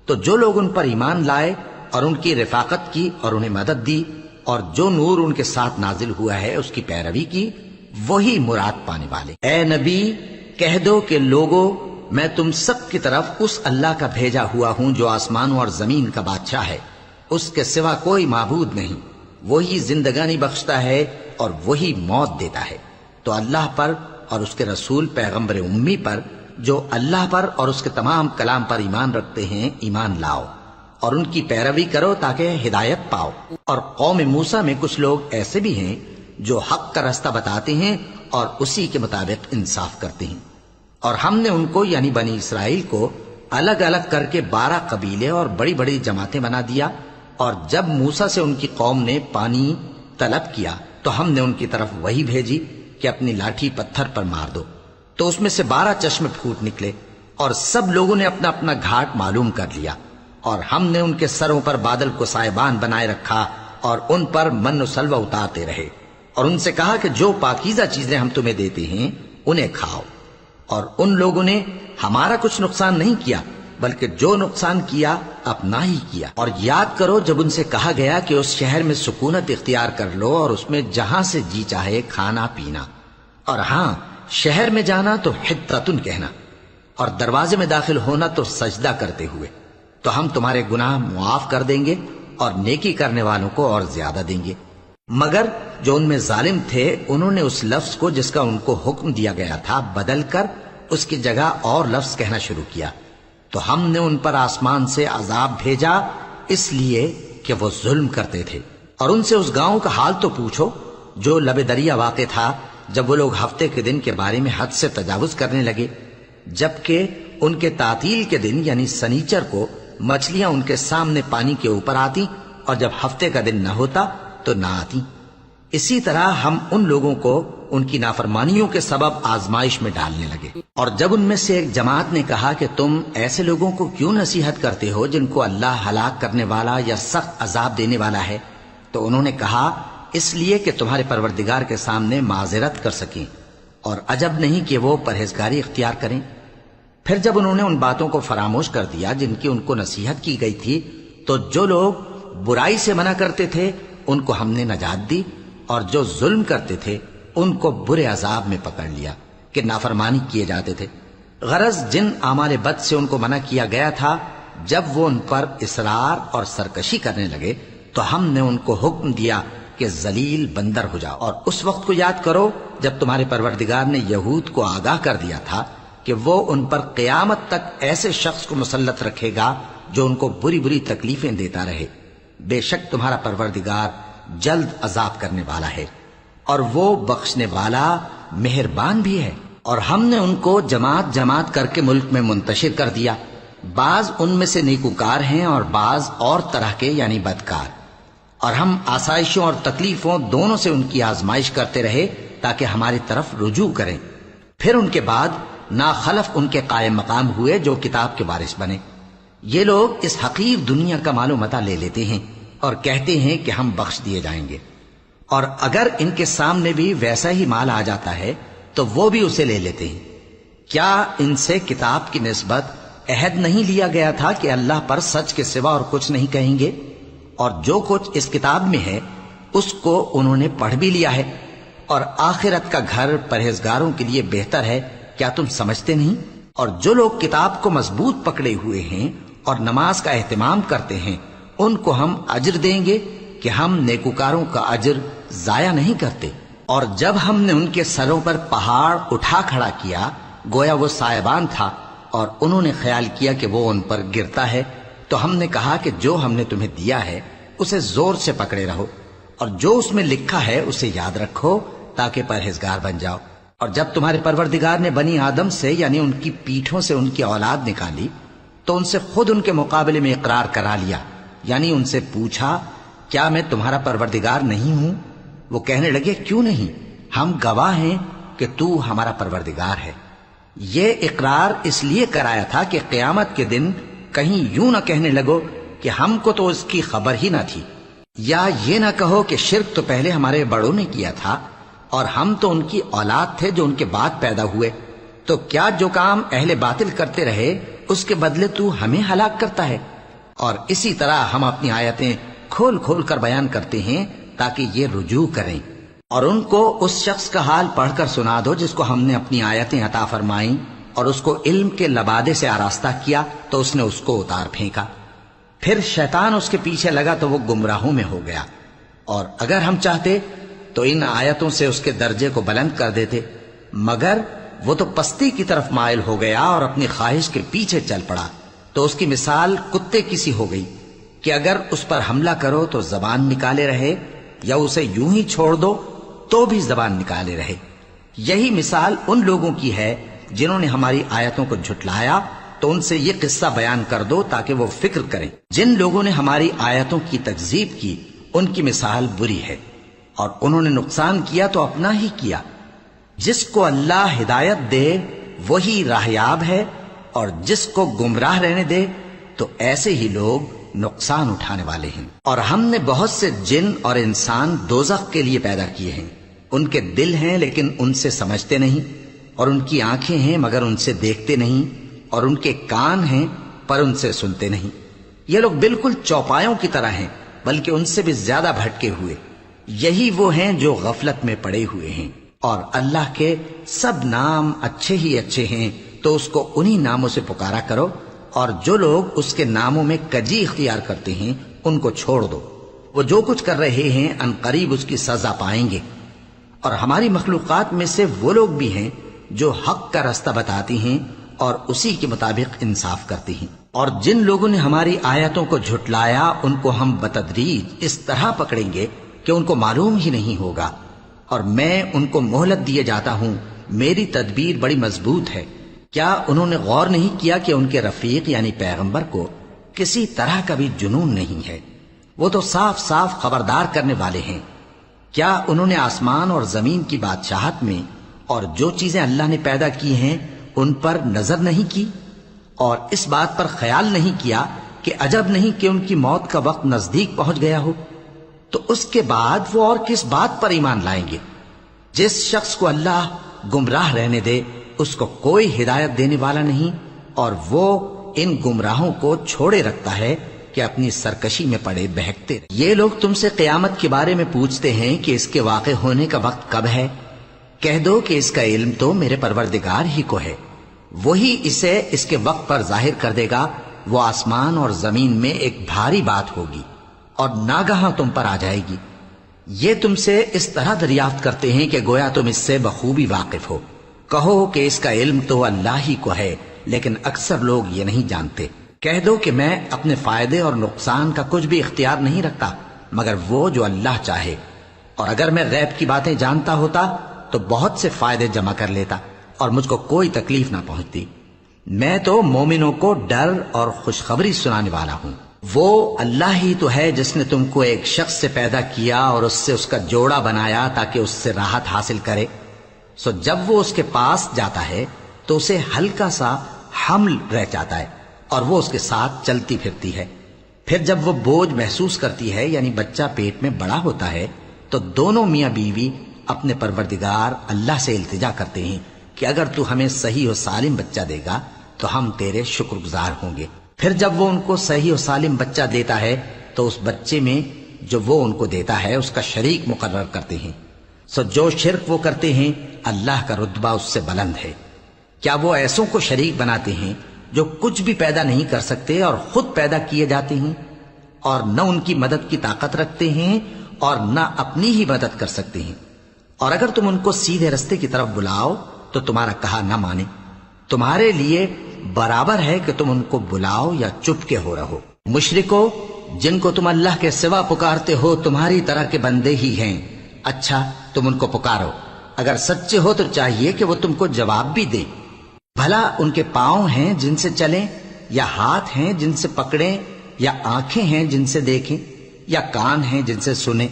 تو جو لوگ ان پر ایمان لائے اور ان کی رفاقت کی اور انہیں مدد دی اور جو نور ان کے ساتھ نازل ہوا ہے اس کی پیروی کی، وہی مراد پانے والے۔ اے نبی کہہ دو کہ لوگوں، میں تم سب کی طرف اس اللہ کا بھیجا ہوا ہوں جو آسمانوں اور زمین کا بادشاہ ہے، اس کے سوا کوئی معبود نہیں، وہی زندگانی بخشتا ہے اور وہی موت دیتا ہے۔ تو اللہ پر اور اس کے رسول پیغمبر امی پر، جو اللہ پر اور اس کے تمام کلام پر ایمان رکھتے ہیں، ایمان لاؤ اور ان کی پیروی کرو تاکہ ہدایت پاؤ۔ اور قوم موسیٰ میں کچھ لوگ ایسے بھی ہیں جو حق کا راستہ بتاتے ہیں اور اسی کے مطابق انصاف کرتے ہیں۔ اور ہم نے ان کو یعنی بنی اسرائیل کو الگ الگ کر کے 12 قبیلے اور بڑی بڑی جماعتیں بنا دیا، اور جب موسیٰ سے ان کی قوم نے پانی طلب کیا تو ہم نے ان کی طرف وہی بھیجی کہ اپنی لاٹھی پتھر پر مار دو، تو اس میں سے 12 چشمے پھوٹ نکلے، اور سب لوگوں نے اپنا اپنا گھاٹ معلوم کر لیا، اور ہم نے ان کے سروں پر بادل کو سائبان بنائے رکھا اور ان پر من و سلوہ اتارتے رہے، اور ان سے کہا کہ جو پاکیزہ چیزیں ہم تمہیں دیتے ہیں انہیں کھاؤ۔ اور ان لوگوں نے ہمارا کچھ نقصان نہیں کیا، بلکہ جو نقصان کیا اپنا ہی کیا۔ اور یاد کرو جب ان سے کہا گیا کہ اس شہر میں سکونت اختیار کر لو اور اس میں جہاں سے جی چاہے کھانا پینا، اور ہاں شہر میں جانا تو حطۃ کہنا، اور دروازے میں داخل ہونا تو سجدہ کرتے ہوئے، تو ہم تمہارے گناہ معاف کر دیں گے اور نیکی کرنے والوں کو اور زیادہ دیں گے۔ مگر جو ان میں ظالم تھے انہوں نے اس لفظ کو جس کا ان کو حکم دیا گیا تھا بدل کر اس کی جگہ اور لفظ کہنا شروع کیا، تو ہم نے ان پر آسمان سے عذاب بھیجا اس لیے کہ وہ ظلم کرتے تھے۔ اور ان سے اس گاؤں کا حال تو پوچھو جو لب دریا واقع تھا، جب وہ لوگ ہفتے کے دن کے بارے میں حد سے تجاوز کرنے لگے، جبکہ ان کے تعطیل کے دن یعنی سنیچر کو مچھلیاں ان کے سامنے پانی کے اوپر آتی، اور جب ہفتے کا دن نہ ہوتا تو نہ آتی۔ اسی طرح ہم ان لوگوں کو ان کی نافرمانیوں کے سبب آزمائش میں ڈالنے لگے۔ اور جب ان میں سے ایک جماعت نے کہا کہ تم ایسے لوگوں کو کیوں نصیحت کرتے ہو جن کو اللہ ہلاک کرنے والا یا سخت عذاب دینے والا ہے، تو انہوں نے کہا اس لیے کہ تمہارے پروردگار کے سامنے معذرت کر سکیں، اور عجب نہیں کہ وہ پرہیزگاری اختیار کریں۔ پھر جب انہوں نے ان باتوں کو فراموش کر دیا جن کی ان کو نصیحت کی گئی تھی، تو جو لوگ برائی سے منع کرتے تھے ان کو ہم نے نجات دی، اور جو ظلم کرتے تھے ان کو برے عذاب میں پکڑ لیا کہ نافرمانی کیے جاتے تھے۔ غرض جن اعمال بد سے ان کو منع کیا گیا تھا، جب وہ ان پر اصرار اور سرکشی کرنے لگے تو ہم نے ان کو حکم دیا کہ ذلیل بندر ہو جاؤ۔ اور اس وقت کو یاد کرو جب تمہارے پروردگار نے یہود کو آگاہ کر دیا تھا کہ وہ ان پر قیامت تک ایسے شخص کو مسلط رکھے گا جو ان کو بری بری تکلیفیں دیتا رہے۔ بے شک تمہارا پروردگار جلد عذاب کرنے والا ہے، اور وہ بخشنے والا مہربان بھی ہے۔ اور ہم نے ان کو جماعت جماعت کر کے ملک میں منتشر کر دیا، بعض ان میں سے نیکوکار ہیں اور بعض اور طرح کے یعنی بدکار، اور ہم آسائشوں اور تکلیفوں دونوں سے ان کی آزمائش کرتے رہے تاکہ ہماری طرف رجوع کریں۔ پھر ان کے بعد ناخلف ان کے قائم مقام ہوئے جو کتاب کے وارث بنے۔ یہ لوگ اس حقیر دنیا کا مال و متاع لے لیتے ہیں اور کہتے ہیں کہ ہم بخش دیے جائیں گے، اور اگر ان کے سامنے بھی ویسا ہی مال آ جاتا ہے تو وہ بھی اسے لے لیتے ہیں۔ کیا ان سے کتاب کی نسبت عہد نہیں لیا گیا تھا کہ اللہ پر سچ کے سوا اور کچھ نہیں کہیں گے؟ اور جو کچھ اس کتاب میں ہے اس کو انہوں نے پڑھ بھی لیا ہے، اور آخرت کا گھر پرہیزگاروں کے لیے بہتر ہے، کیا تم سمجھتے نہیں؟ اور جو لوگ کتاب کو مضبوط پکڑے ہوئے ہیں اور نماز کا اہتمام کرتے ہیں ان کو ہم اجر دیں گے کہ ہم نیکوکاروں کا اجر ضائع نہیں کرتے۔ اور جب ہم نے ان کے سروں پر پہاڑ اٹھا کھڑا کیا گویا وہ سائبان تھا، اور انہوں نے خیال کیا کہ وہ ان پر گرتا ہے، تو ہم نے کہا کہ جو ہم نے تمہیں دیا ہے اسے زور سے پکڑے رہو، اور جو اس میں لکھا ہے اسے یاد رکھو تاکہ پرہیزگار بن جاؤ۔ اور جب تمہارے پروردگار نے بنی آدم سے یعنی ان کی پیٹھوں سے ان کی اولاد نکالی تو ان سے خود ان کے مقابلے میں اقرار کرا لیا، یعنی ان سے پوچھا کیا میں تمہارا پروردگار نہیں ہوں؟ وہ کہنے لگے کیوں نہیں، ہم گواہ ہیں کہ تو ہمارا پروردگار ہے۔ یہ اقرار اس لیے کرایا تھا کہ قیامت کے دن کہیں یوں نہ کہنے لگو کہ ہم کو تو اس کی خبر ہی نہ تھی، یا یہ نہ کہو کہ شرک تو پہلے ہمارے بڑوں نے کیا تھا اور ہم تو ان کی اولاد تھے جو ان کے بعد پیدا ہوئے، تو کیا جو کام اہل باطل کرتے رہے اس کے بدلے تو ہمیں ہلاک کرتا ہے؟ اور اسی طرح ہم اپنی آیتیں کھول کھول کر بیان کرتے ہیں تاکہ یہ رجوع کریں۔ اور ان کو اس شخص کا حال پڑھ کر سنا دو جس کو ہم نے اپنی آیتیں عطا فرمائیں اور اس کو علم کے لبادے سے آراستہ کیا تو اس نے اس کو اتار پھینکا، پھر شیطان اس کے پیچھے لگا تو وہ گمراہوں میں ہو گیا، اور اگر ہم چاہتے تو ان آیتوں سے اس کے درجے کو بلند کر دیتے، مگر وہ تو پستی کی طرف مائل ہو گیا اور اپنی خواہش کے پیچھے چل پڑا، تو اس کی مثال کتے کی سی ہو گئی کہ اگر اس پر حملہ کرو تو زبان نکالے رہے، یا اسے یوں ہی چھوڑ دو تو بھی زبان نکالے رہے۔ یہی مثال ان لوگوں کی ہے جنہوں نے ہماری آیتوں کو جھٹلایا، تو ان سے یہ قصہ بیان کر دو تاکہ وہ فکر کریں۔ جن لوگوں نے ہماری آیتوں کی تکذیب کی ان کی مثال بری ہے، اور انہوں نے نقصان کیا تو اپنا ہی کیا۔ جس کو اللہ ہدایت دے وہی راہیاب ہے، اور جس کو گمراہ رہنے دے تو ایسے ہی لوگ نقصان اٹھانے والے ہیں۔ اور ہم نے بہت سے جن اور انسان دوزخ کے لیے پیدا کیے ہیں، ان کے دل ہیں لیکن ان سے سمجھتے نہیں، اور ان کی آنکھیں ہیں مگر ان سے دیکھتے نہیں، اور ان کے کان ہیں پر ان سے سنتے نہیں۔ یہ لوگ بالکل چوپایوں کی طرح ہیں، بلکہ ان سے بھی زیادہ بھٹکے ہوئے۔ یہی وہ ہیں جو غفلت میں پڑے ہوئے ہیں۔ اور اللہ کے سب نام اچھے ہی اچھے ہیں، تو اس کو انہی ناموں سے پکارا کرو، اور جو لوگ اس کے ناموں میں کجی اختیار کرتے ہیں ان کو چھوڑ دو۔ وہ جو کچھ کر رہے ہیں ان قریب اس کی سزا پائیں گے۔ اور ہماری مخلوقات میں سے وہ لوگ بھی ہیں جو حق کا راستہ بتاتی ہیں اور اسی کے مطابق انصاف کرتی ہیں۔ اور جن لوگوں نے ہماری آیتوں کو جھٹلایا ان کو ہم بتدریج اس طرح پکڑیں گے کہ ان کو معلوم ہی نہیں ہوگا، اور میں ان کو مہلت دیے جاتا ہوں، میری تدبیر بڑی مضبوط ہے۔ کیا انہوں نے غور نہیں کیا کہ ان کے رفیق یعنی پیغمبر کو کسی طرح کا بھی جنون نہیں ہے؟ وہ تو صاف صاف خبردار کرنے والے ہیں۔ کیا انہوں نے آسمان اور زمین کی بادشاہت میں اور جو چیزیں اللہ نے پیدا کی ہیں ان پر نظر نہیں کی، اور اس بات پر خیال نہیں کیا کہ عجب نہیں کہ ان کی موت کا وقت نزدیک پہنچ گیا ہو؟ تو اس کے بعد وہ اور کس بات پر ایمان لائیں گے؟ جس شخص کو اللہ گمراہ رہنے دے اس کو کوئی ہدایت دینے والا نہیں، اور وہ ان گمراہوں کو چھوڑے رکھتا ہے کہ اپنی سرکشی میں پڑے بہکتے رہے۔ یہ لوگ تم سے قیامت کے بارے میں پوچھتے ہیں کہ اس کے واقع ہونے کا وقت کب ہے؟ کہہ دو کہ اس کا علم تو میرے پروردگار ہی کو ہے، وہی اسے اس کے وقت پر ظاہر کر دے گا۔ وہ آسمان اور زمین میں ایک بھاری بات ہوگی اور ناگہاں تم پر آ جائے گی۔ یہ تم سے اس طرح دریافت کرتے ہیں کہ گویا تم اس سے بخوبی واقف ہو۔ کہو کہ اس کا علم تو اللہ ہی کو ہے، لیکن اکثر لوگ یہ نہیں جانتے۔ کہہ دو کہ میں اپنے فائدے اور نقصان کا کچھ بھی اختیار نہیں رکھتا مگر وہ جو اللہ چاہے، اور اگر میں غیب کی باتیں جانتا ہوتا تو بہت سے فائدے جمع کر لیتا اور مجھ کو کوئی تکلیف نہ پہنچتی۔ میں تو مومنوں کو ڈر اور خوشخبری سنانے والا ہوں۔ وہ اللہ ہی تو ہے جس نے تم کو ایک شخص سے پیدا کیا اور اس سے اس کا جوڑا بنایا تاکہ اس سے راحت حاصل کرے۔ سو جب وہ اس کے پاس جاتا ہے تو اسے ہلکا سا حمل رہ جاتا ہے اور وہ اس کے ساتھ چلتی پھرتی ہے۔ پھر جب وہ بوجھ محسوس کرتی ہے یعنی بچہ پیٹ میں بڑا ہوتا ہے تو دونوں میاں بیوی اپنے پروردگار اللہ سے التجا کرتے ہیں کہ اگر تو ہمیں صحیح و سالم بچہ دے گا تو ہم تیرے شکر گزار ہوں گے۔ پھر جب وہ ان کو صحیح و سالم بچہ دیتا ہے تو اس بچے میں جو وہ ان کو دیتا ہے اس کا شریک مقرر کرتے ہیں۔ سو جو شرک وہ کرتے ہیں اللہ کا رتبہ اس سے بلند ہے۔ کیا وہ ایسوں کو شریک بناتے ہیں جو کچھ بھی پیدا نہیں کر سکتے اور خود پیدا کیے جاتے ہیں، اور نہ ان کی مدد کی طاقت رکھتے ہیں اور نہ اپنی ہی مدد کر سکتے ہیں؟ اور اگر تم ان کو سیدھے رستے کی طرف بلاؤ تو تمہارا کہا نہ مانے۔ تمہارے لیے برابر ہے کہ تم ان کو بلاؤ یا چپ کے ہو رہو۔ مشرکو، جن کو تم اللہ کے سوا پکارتے ہو تمہاری طرح کے بندے ہی ہیں۔ اچھا تم ان کو پکارو، اگر سچے ہو تو چاہیے کہ وہ تم کو جواب بھی دے۔ بھلا ان کے پاؤں ہیں جن سے چلیں، یا ہاتھ ہیں جن سے پکڑیں، یا آنکھیں ہیں جن سے دیکھیں، یا کان ہیں جن سے سنیں؟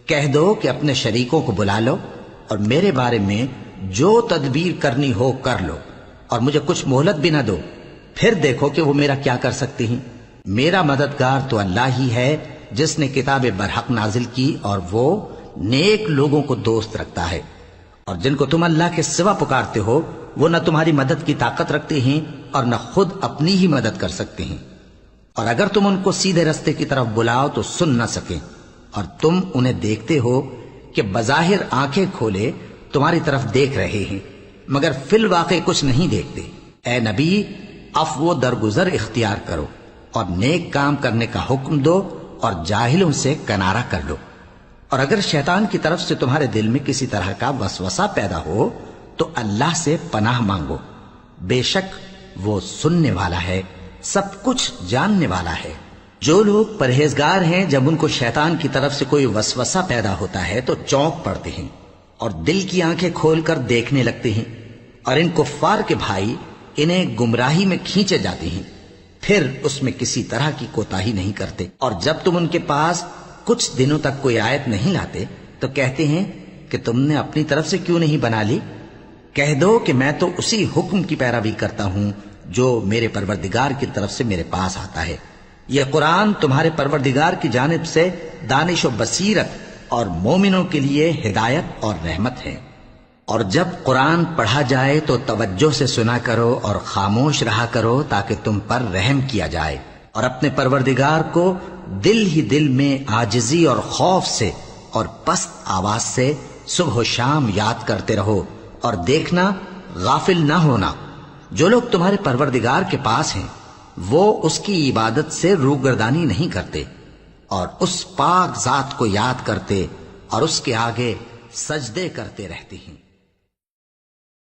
کہہ دو کہ اپنے شریکوں کو بلا لو اور میرے بارے میں جو تدبیر کرنی ہو کر لو، اور مجھے کچھ مہلت بھی نہ دو، پھر دیکھو کہ وہ میرا کیا کر سکتے ہیں۔ میرا مددگار تو اللہ ہی ہے جس نے کتاب برحق نازل کی، اور وہ نیک لوگوں کو دوست رکھتا ہے۔ اور جن کو تم اللہ کے سوا پکارتے ہو وہ نہ تمہاری مدد کی طاقت رکھتے ہیں اور نہ خود اپنی ہی مدد کر سکتے ہیں، اور اگر تم ان کو سیدھے رستے کی طرف بلاؤ تو سن نہ سکیں، اور تم انہیں دیکھتے ہو کہ بظاہر آنکھیں کھولے تمہاری طرف دیکھ رہے ہیں مگر فی الواقع کچھ نہیں دیکھتے۔ اے نبی، عفو و درگزر اختیار کرو اور نیک کام کرنے کا حکم دو اور جاہلوں سے کنارہ کر لو۔ اور اگر شیطان کی طرف سے تمہارے دل میں کسی طرح کا وسوسہ پیدا ہو تو اللہ سے پناہ مانگو، بے شک وہ سننے والا ہے، سب کچھ جاننے والا ہے۔ جو لوگ پرہیزگار ہیں جب ان کو شیطان کی طرف سے کوئی وسوسہ پیدا ہوتا ہے تو چونک پڑتے ہیں اور دل کی آنکھیں کھول کر دیکھنے لگتے ہیں، اور ان کفار کے بھائی انہیں گمراہی میں کھینچے جاتے ہیں، پھر اس میں کسی طرح کی کوتاہی نہیں کرتے۔ اور جب تم ان کے پاس کچھ دنوں تک کوئی آیت نہیں لاتے تو کہتے ہیں کہ تم نے اپنی طرف سے کیوں نہیں بنا لی؟ کہہ دو کہ میں تو اسی حکم کی پیروی کرتا ہوں جو میرے پروردگار کی طرف سے میرے پاس آتا ہے۔ یہ قرآن تمہارے پروردگار کی جانب سے دانش و بصیرت اور مومنوں کے لیے ہدایت اور رحمت ہے۔ اور جب قرآن پڑھا جائے تو توجہ سے سنا کرو اور خاموش رہا کرو تاکہ تم پر رحم کیا جائے، اور اپنے پروردگار کو دل ہی دل میں عاجزی اور خوف سے اور پست آواز سے صبح و شام یاد کرتے رہو، اور دیکھنا غافل نہ ہونا۔ جو لوگ تمہارے پروردگار کے پاس ہیں وہ اس کی عبادت سے روگردانی نہیں کرتے اور اس پاک ذات کو یاد کرتے اور اس کے آگے سجدے کرتے رہتے ہیں۔